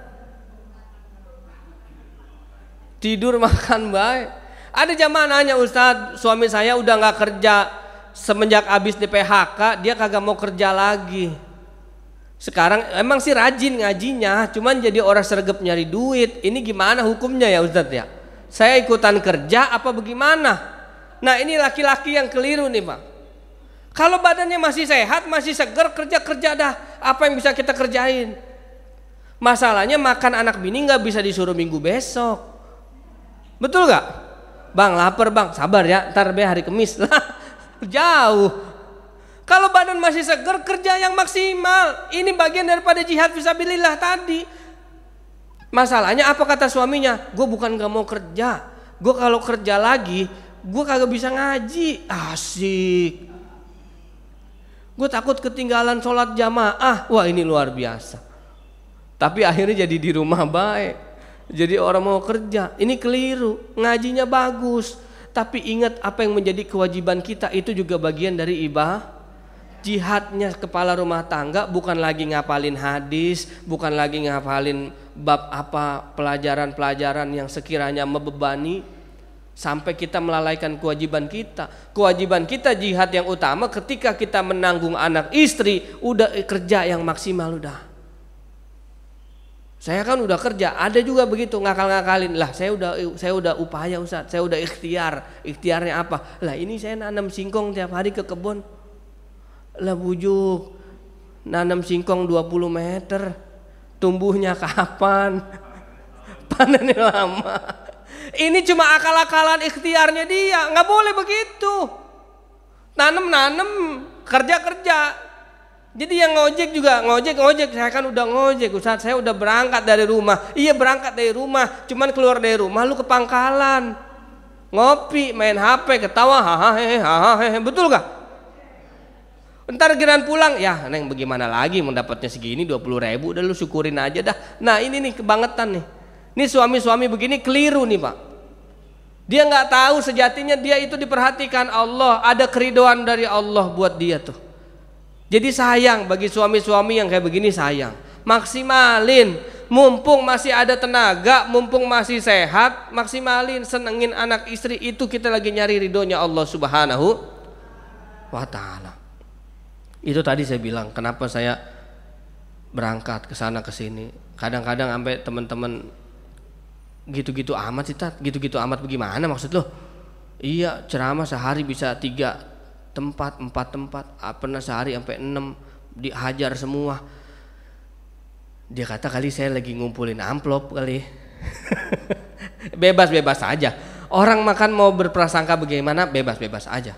Speaker 2: Tidur makan baik. Ada jamaah nanya, Ustadz, suami saya udah nggak kerja semenjak habis di PHK, dia kagak mau kerja lagi. Sekarang emang sih rajin ngajinya, cuman jadi orang sergap nyari duit. Ini gimana hukumnya ya Ustadz ya? Saya ikutan kerja apa bagaimana? Nah ini laki-laki yang keliru nih Bang. Kalau badannya masih sehat, masih seger, kerja dah. Apa yang bisa kita kerjain? Masalahnya makan anak bini nggak bisa disuruh minggu besok. Betul gak? Bang lapar bang, sabar ya, ntar be hari Kamis lah. Jauh. Kalau badan masih seger, kerja yang maksimal. Ini bagian daripada jihad fisabilillah tadi. Masalahnya apa kata suaminya? Gue bukan gak mau kerja, gue kalau kerja lagi gue kagak bisa ngaji. Asik. Gue takut ketinggalan sholat jamaah. Wah ini luar biasa. Tapi akhirnya jadi di rumah baik. Jadi orang mau kerja, ini keliru. Ngajinya bagus, tapi ingat apa yang menjadi kewajiban kita itu juga bagian dari ibadah. Jihadnya kepala rumah tangga bukan lagi ngapalin hadis, bukan lagi ngapalin bab apa pelajaran-pelajaran yang sekiranya membebani sampai kita melalaikan kewajiban kita. Kewajiban kita jihad yang utama ketika kita menanggung anak istri, udah kerja yang maksimal udah. Saya kan udah kerja, ada juga begitu ngakal-ngakalin. Lah saya udah upaya Ustaz, saya udah ikhtiar. Ikhtiarnya apa? Lah ini saya nanam singkong tiap hari ke kebun. Lah bujuk, nanam singkong 20 meter. Tumbuhnya kapan? Panennya lama. Ini cuma akal-akalan ikhtiarnya dia, nggak boleh begitu. Nanam, kerja. Jadi yang ngojek juga ngojek, saya kan udah ngojek Ustaz, saya udah berangkat dari rumah. Iya berangkat dari rumah, cuman keluar dari rumah lu ke pangkalan, ngopi, main HP, ketawa, hahaha, betul gak? Ntar giliran pulang, ya neng bagaimana lagi mendapatnya segini 20.000, udah lu syukurin aja dah. Nah ini nih kebangetan nih. Ini suami-suami begini keliru nih Pak. Dia nggak tahu sejatinya dia itu diperhatikan Allah, ada keridoan dari Allah buat dia tuh. Jadi sayang bagi suami-suami yang kayak begini, sayang. Maksimalin, mumpung masih ada tenaga, mumpung masih sehat, maksimalin, senengin anak istri, itu kita lagi nyari ridhonya Allah Subhanahu wa ta'ala. Itu tadi saya bilang kenapa saya berangkat ke sana ke sini. Kadang-kadang sampai teman-teman gitu-gitu amat sih Tat, gitu-gitu amat bagaimana maksud lo? Iya, ceramah sehari bisa 3 tempat, 4 tempat, pernah sehari sampai 6, dihajar semua. Dia kata kali saya lagi ngumpulin amplop kali. Bebas-bebas aja. Orang makan mau berprasangka bagaimana, bebas-bebas aja.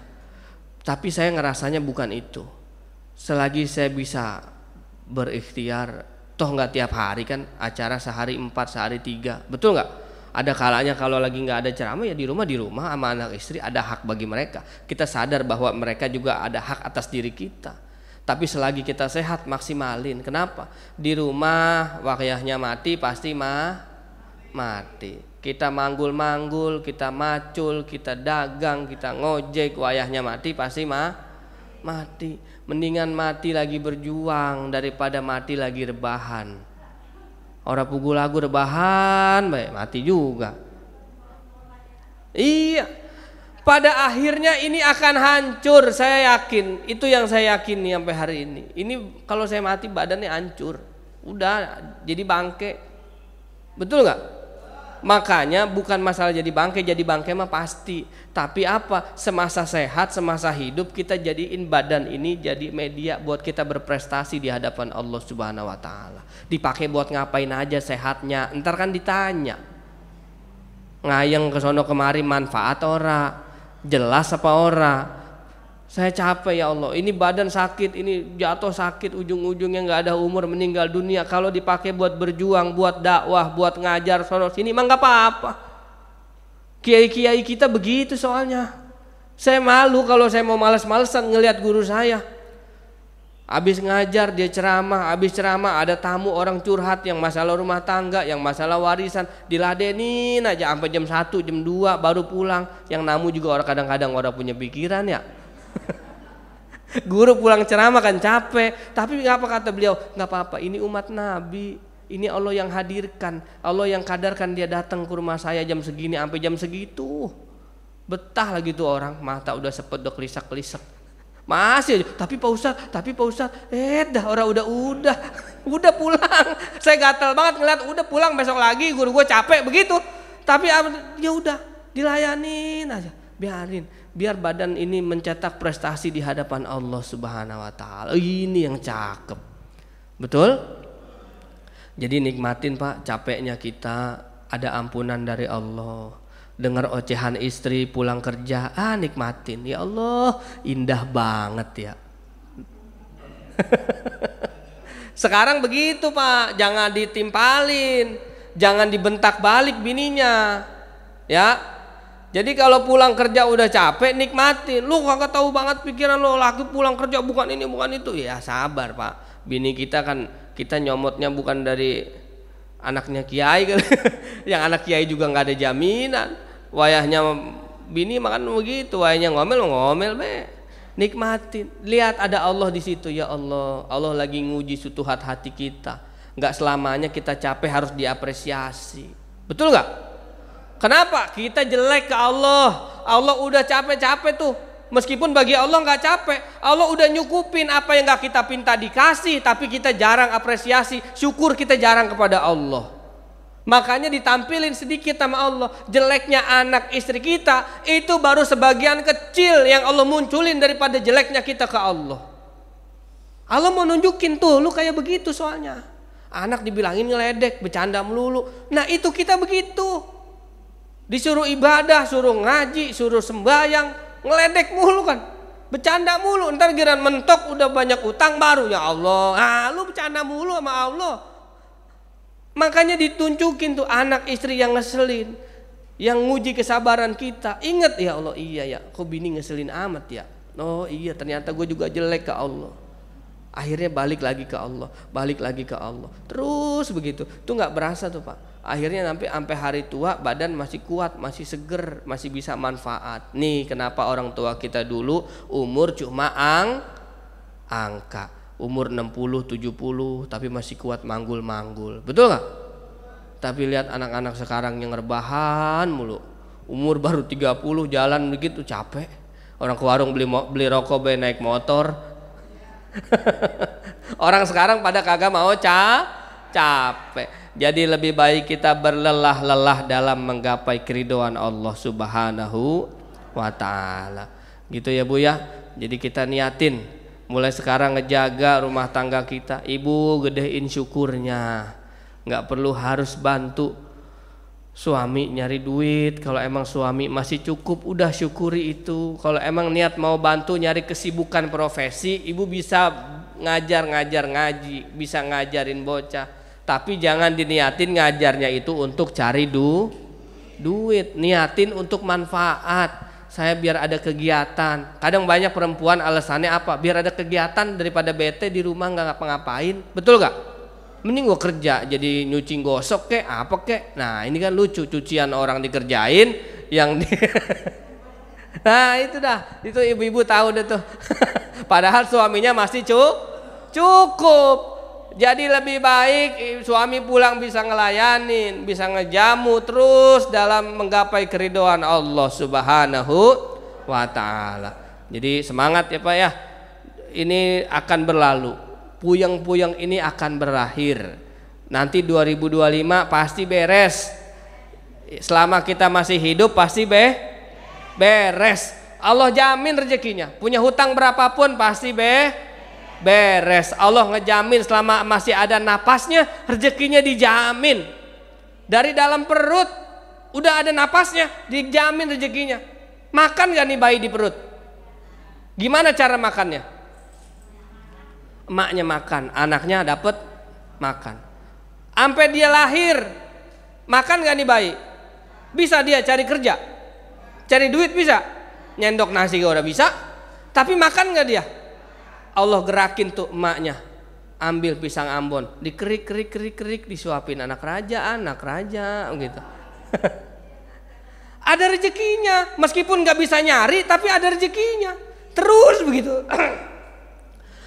Speaker 2: Tapi saya ngerasanya bukan itu. Selagi saya bisa berikhtiar, toh nggak tiap hari kan acara sehari 4, sehari 3, betul nggak? Ada kalanya kalau lagi nggak ada ceramah ya di rumah sama anak istri, ada hak bagi mereka. Kita sadar bahwa mereka juga ada hak atas diri kita. Tapi selagi kita sehat maksimalin. Kenapa? Di rumah wakyahnya mati pasti mati. Kita manggul-manggul, kita macul, kita dagang, kita ngojek, wayahnya mati pasti mati. Mendingan mati lagi berjuang daripada mati lagi rebahan. Orang pukul lagu rebahan, baik mati juga. Iya, pada akhirnya ini akan hancur, saya yakin. Itu yang saya yakini sampai hari ini. Ini kalau saya mati badannya hancur, udah jadi bangke, betul nggak? Makanya bukan masalah jadi bangke mah pasti. Tapi apa? Semasa sehat, semasa hidup kita jadiin badan ini jadi media buat kita berprestasi di hadapan Allah Subhanahu wa ta'ala. Dipakai buat ngapain aja sehatnya, ntar kan ditanya. Ngayeng ke sono kemari manfaat ora? Jelas apa ora? Saya capek ya Allah, ini badan sakit, ini jatuh sakit, ujung-ujungnya nggak ada umur meninggal dunia. Kalau dipakai buat berjuang, buat dakwah, buat ngajar sono sini mah nggak apa-apa. Kiai-kiai kita begitu soalnya. Saya malu kalau saya mau malas-malesan ngelihat guru saya. Habis ngajar dia ceramah, habis ceramah ada tamu orang curhat yang masalah rumah tangga, yang masalah warisan, diladenin aja sampai jam 1, jam 2 baru pulang. Yang namu juga orang kadang-kadang orang punya pikiran ya. Guru pulang ceramah kan capek, tapi apa kata beliau? Nggak apa-apa, ini umat Nabi, ini Allah yang hadirkan, Allah yang kadarkan dia datang ke rumah saya jam segini sampai jam segitu. Betah lagi tuh orang, mata udah sepet, udah kelisak-kelisak. Masih aja, tapi Pak Ustadz, dah orang udah pulang. Saya gatel banget ngeliat udah pulang, besok lagi guru gue capek begitu. Tapi ya udah dilayanin aja, biar badan ini mencetak prestasi di hadapan Allah Subhanahu wa ta'ala. Ini yang cakep. Betul? Jadi nikmatin Pak capeknya kita, ada ampunan dari Allah. Dengar ocehan istri pulang kerja, nikmatin. Ya Allah, indah banget ya. Sekarang begitu Pak, jangan ditimpalin, jangan dibentak balik bininya. Ya. Jadi kalau pulang kerja udah capek, nikmatin. Lu kagak tahu banget pikiran lo, laki pulang kerja bukan ini bukan itu. Ya sabar Pak. Bini kita kan, kita nyomotnya bukan dari anaknya kiai kan. Yang anak kiai juga nggak ada jaminan. Wayahnya bini makan begitu, wayahnya ngomel be. Nikmatin. Lihat ada Allah di situ, ya Allah. Allah lagi nguji suatu hati kita. Nggak selamanya kita capek harus diapresiasi. Betul nggak? Kenapa? Kita jelek ke Allah. Allah udah capek-capek tuh. Meskipun bagi Allah nggak capek. Allah udah nyukupin apa yang nggak kita pinta dikasih, tapi kita jarang apresiasi. Syukur kita jarang kepada Allah. Makanya ditampilin sedikit sama Allah. Jeleknya anak istri kita itu baru sebagian kecil yang Allah munculin daripada jeleknya kita ke Allah. Allah mau nunjukin tuh, lu kayak begitu soalnya. Anak dibilangin ngeledek, bercanda melulu. Nah itu kita begitu. Disuruh ibadah, suruh ngaji, suruh sembahyang, ngeledek mulu kan. Bercanda mulu, ntar giran mentok udah banyak utang baru ya Allah. Lu bercanda mulu sama Allah. Makanya ditunjukin tuh anak istri yang ngeselin, yang nguji kesabaran kita. Ingat ya Allah, iya ya, kok bini ngeselin amat ya. Oh iya, ternyata gue juga jelek ke Allah. Akhirnya balik lagi ke Allah, balik lagi ke Allah. Terus begitu, tuh nggak berasa tuh Pak. Akhirnya sampai hari tua badan masih kuat, masih seger, masih bisa manfaat. Nih kenapa orang tua kita dulu umur cuma angka. Umur 60, 70 tapi masih kuat manggul-manggul. Betul nggak? Tapi lihat anak-anak sekarang yang rebahan mulu. Umur baru 30 jalan begitu capek. Orang ke warung beli rokok, beli naik motor. Orang sekarang pada kagak mau capek. Jadi lebih baik kita berlelah-lelah dalam menggapai keridhaan Allah Subhanahu wa taala. Gitu ya Bu ya. Jadi kita niatin mulai sekarang ngejaga rumah tangga kita. Ibu gedein syukurnya. Nggak perlu harus bantu suami nyari duit. Kalau emang suami masih cukup, udah syukuri itu. Kalau emang niat mau bantu nyari kesibukan profesi, ibu bisa ngajar ngaji, bisa ngajarin bocah. Tapi jangan diniatin ngajarnya itu untuk cari duit. Niatin untuk manfaat. Saya biar ada kegiatan. Kadang banyak perempuan alasannya apa? Biar ada kegiatan daripada bete di rumah nggak ngapa-ngapain. Betul gak? Mending gua kerja jadi nyuci gosok kek apa kek. Nah ini kan lucu, cucian orang dikerjain yang Nah itu dah, itu ibu-ibu tahu deh tuh. Padahal suaminya masih cukup. Jadi lebih baik suami pulang bisa ngelayanin, bisa ngejamu terus dalam menggapai keridhaan Allah Subhanahu wa taala. Jadi semangat ya Pak ya. Ini akan berlalu. Puyeng-puyeng ini akan berakhir. Nanti 2025 pasti beres. Selama kita masih hidup pasti beres. Allah jamin rezekinya. Punya hutang berapapun pasti beres. Allah ngejamin selama masih ada napasnya rezekinya dijamin. Dari dalam perut udah ada napasnya dijamin rezekinya. Makan gak nih bayi di perut? Gimana cara makannya? Emaknya makan, anaknya dapat makan. Sampai dia lahir, makan gak nih bayi? Bisa dia cari kerja, cari duit bisa, nyendok nasi gak udah bisa, tapi makan gak dia? Allah gerakin tuh emaknya, ambil pisang Ambon, dikerik, disuapin anak raja gitu. Ada rezekinya, meskipun gak bisa nyari, tapi ada rezekinya. Terus begitu.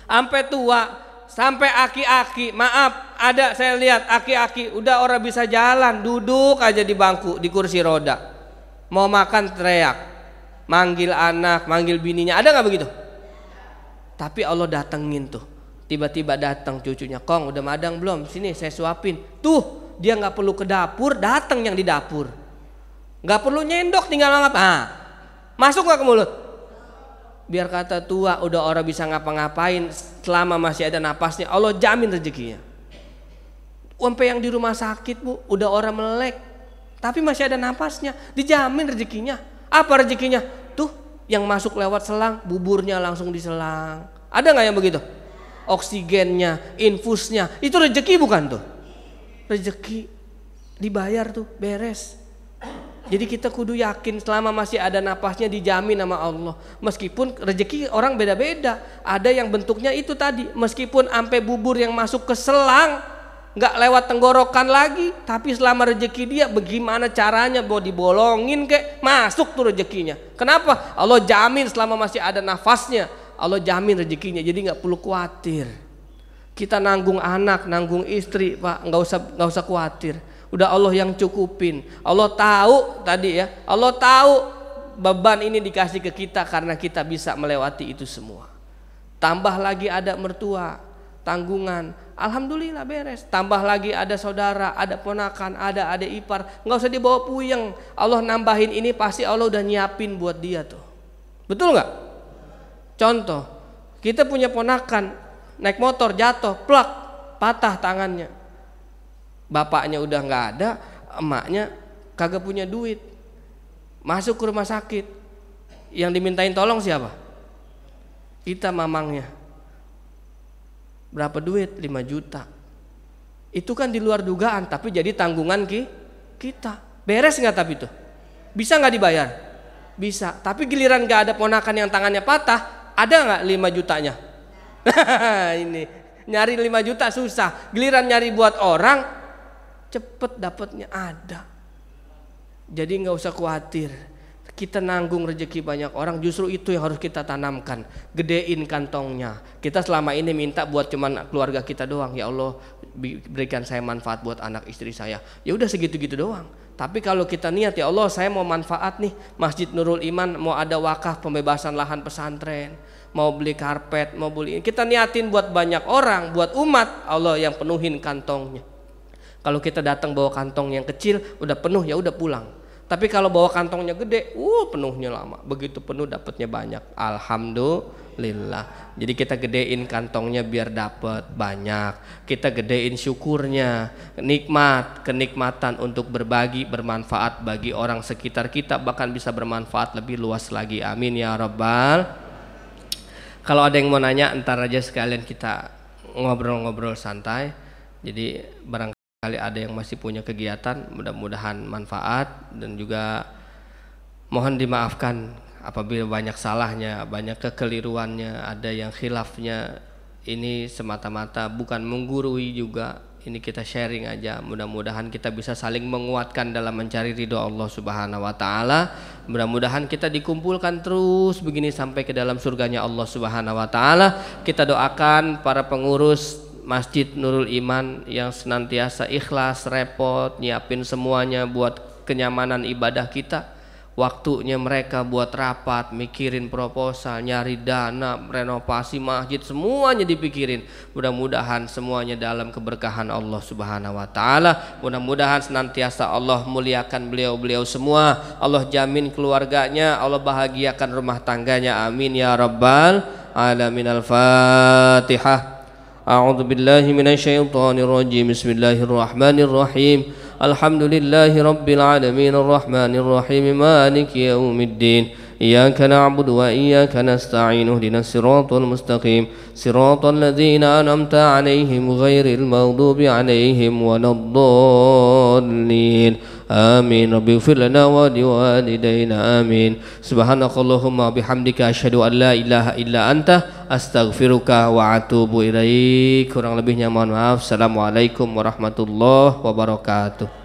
Speaker 2: Sampai tua, sampai aki-aki, maaf ada saya lihat aki-aki udah orang bisa jalan, duduk aja di bangku, di kursi roda, mau makan teriak, manggil anak, manggil bininya, ada nggak begitu? Tapi Allah datengin tuh, tiba-tiba datang cucunya, Kong udah madang belum? Sini saya suapin. Tuh dia nggak perlu ke dapur, datang yang di dapur, nggak perlu nyendok, tinggal ngap, masuk nggak ke mulut? Biar kata tua udah orang bisa ngapa-ngapain selama masih ada napasnya, Allah jamin rezekinya. Sampai yang di rumah sakit Bu, udah orang melek tapi masih ada napasnya, dijamin rezekinya. Apa rezekinya? Tuh yang masuk lewat selang, buburnya langsung diselang. Ada nggak yang begitu? Oksigennya, infusnya, itu rezeki bukan tuh? Rezeki dibayar tuh, beres. Jadi kita kudu yakin selama masih ada napasnya dijamin sama Allah. Meskipun rezeki orang beda-beda. Ada yang bentuknya itu tadi. Meskipun sampai bubur yang masuk ke selang nggak lewat tenggorokan lagi, tapi selama rezeki dia bagaimana caranya mau dibolongin kek masuk tuh rezekinya. Kenapa? Allah jamin selama masih ada nafasnya. Allah jamin rezekinya. Jadi nggak perlu khawatir. Kita nanggung anak, nanggung istri, Pak, nggak usah khawatir. Udah Allah yang cukupin. Allah tahu tadi ya, Allah tahu beban ini dikasih ke kita karena kita bisa melewati itu semua. Tambah lagi ada mertua, tanggungan, alhamdulillah beres. Tambah lagi ada saudara, ada ponakan, ada adik ipar, nggak usah dibawa puyeng. Allah nambahin ini pasti Allah udah nyiapin buat dia tuh. Betul nggak? Contoh, kita punya ponakan naik motor jatuh, plak, patah tangannya. Bapaknya udah nggak ada, emaknya kagak punya duit, masuk ke rumah sakit, yang dimintain tolong siapa? Kita mamangnya berapa duit? 5 juta. Itu kan di luar dugaan, tapi jadi tanggungan kita. Beres nggak tapi itu? Bisa nggak dibayar? Bisa. Tapi giliran nggak ada ponakan yang tangannya patah, ada nggak 5 jutanya? Ini nyari 5 juta susah. Giliran nyari buat orang, cepet dapatnya ada. Jadi nggak usah khawatir. Kita nanggung rezeki banyak orang, justru itu yang harus kita tanamkan. Gedein kantongnya. Kita selama ini minta buat cuman keluarga kita doang. Ya Allah, berikan saya manfaat buat anak istri saya. Ya udah segitu-gitu doang. Tapi kalau kita niat, ya Allah saya mau manfaat nih, Masjid Nurul Iman mau ada wakaf pembebasan lahan pesantren, mau beli karpet, mau beli. Kita niatin buat banyak orang, buat umat, Allah yang penuhin kantongnya. Kalau kita datang bawa kantong yang kecil, udah penuh ya udah pulang. Tapi kalau bawa kantongnya gede, penuhnya lama. Begitu penuh dapatnya banyak. Alhamdulillah. Jadi kita gedein kantongnya biar dapat banyak. Kita gedein syukurnya, kenikmatan untuk berbagi, bermanfaat bagi orang sekitar kita, bahkan bisa bermanfaat lebih luas lagi. Amin ya rabbal. Kalau ada yang mau nanya, entar aja sekalian kita ngobrol-ngobrol santai. Jadi barangkali ada yang masih punya kegiatan, mudah-mudahan manfaat, dan juga mohon dimaafkan apabila banyak salahnya, banyak kekeliruannya, ada yang khilafnya. Ini semata-mata bukan menggurui juga, ini kita sharing aja. Mudah-mudahan kita bisa saling menguatkan dalam mencari ridho Allah Subhanahu wa taala. Mudah-mudahan kita dikumpulkan terus begini sampai ke dalam surganya Allah Subhanahu wa taala. Kita doakan para pengurus Masjid Nurul Iman yang senantiasa ikhlas, repot, nyiapin semuanya buat kenyamanan ibadah kita. Waktunya mereka buat rapat, mikirin proposal, nyari dana, renovasi masjid, semuanya dipikirin. Mudah-mudahan semuanya dalam keberkahan Allah Subhanahu wa taala. Mudah-mudahan senantiasa Allah muliakan beliau-beliau semua. Allah jamin keluarganya, Allah bahagiakan rumah tangganya. Amin ya rabbal alamin. Al-Fatihah. A'udzu billahi minasyaitonir rajim. Bismillahirrahmanirrahim. Alhamdulillahi rabbil alamin arrahmanir rahim maliki yaumiddin. Iyyaka na'budu wa iyyaka nasta'in. Ihdinas siratal mustaqim. Siratal ladzina an'amta 'alaihim ghairil maghdubi 'alaihim waladdallin. Amin. Rabbighfir lana wa liwalidayna. Amin. Subhanakallahumma bihamdika asyhadu an la ilaha illa anta astaghfiruka wa atubu ilaik. Kurang lebihnya mohon maaf. Assalamualaikum warahmatullahi wabarakatuh.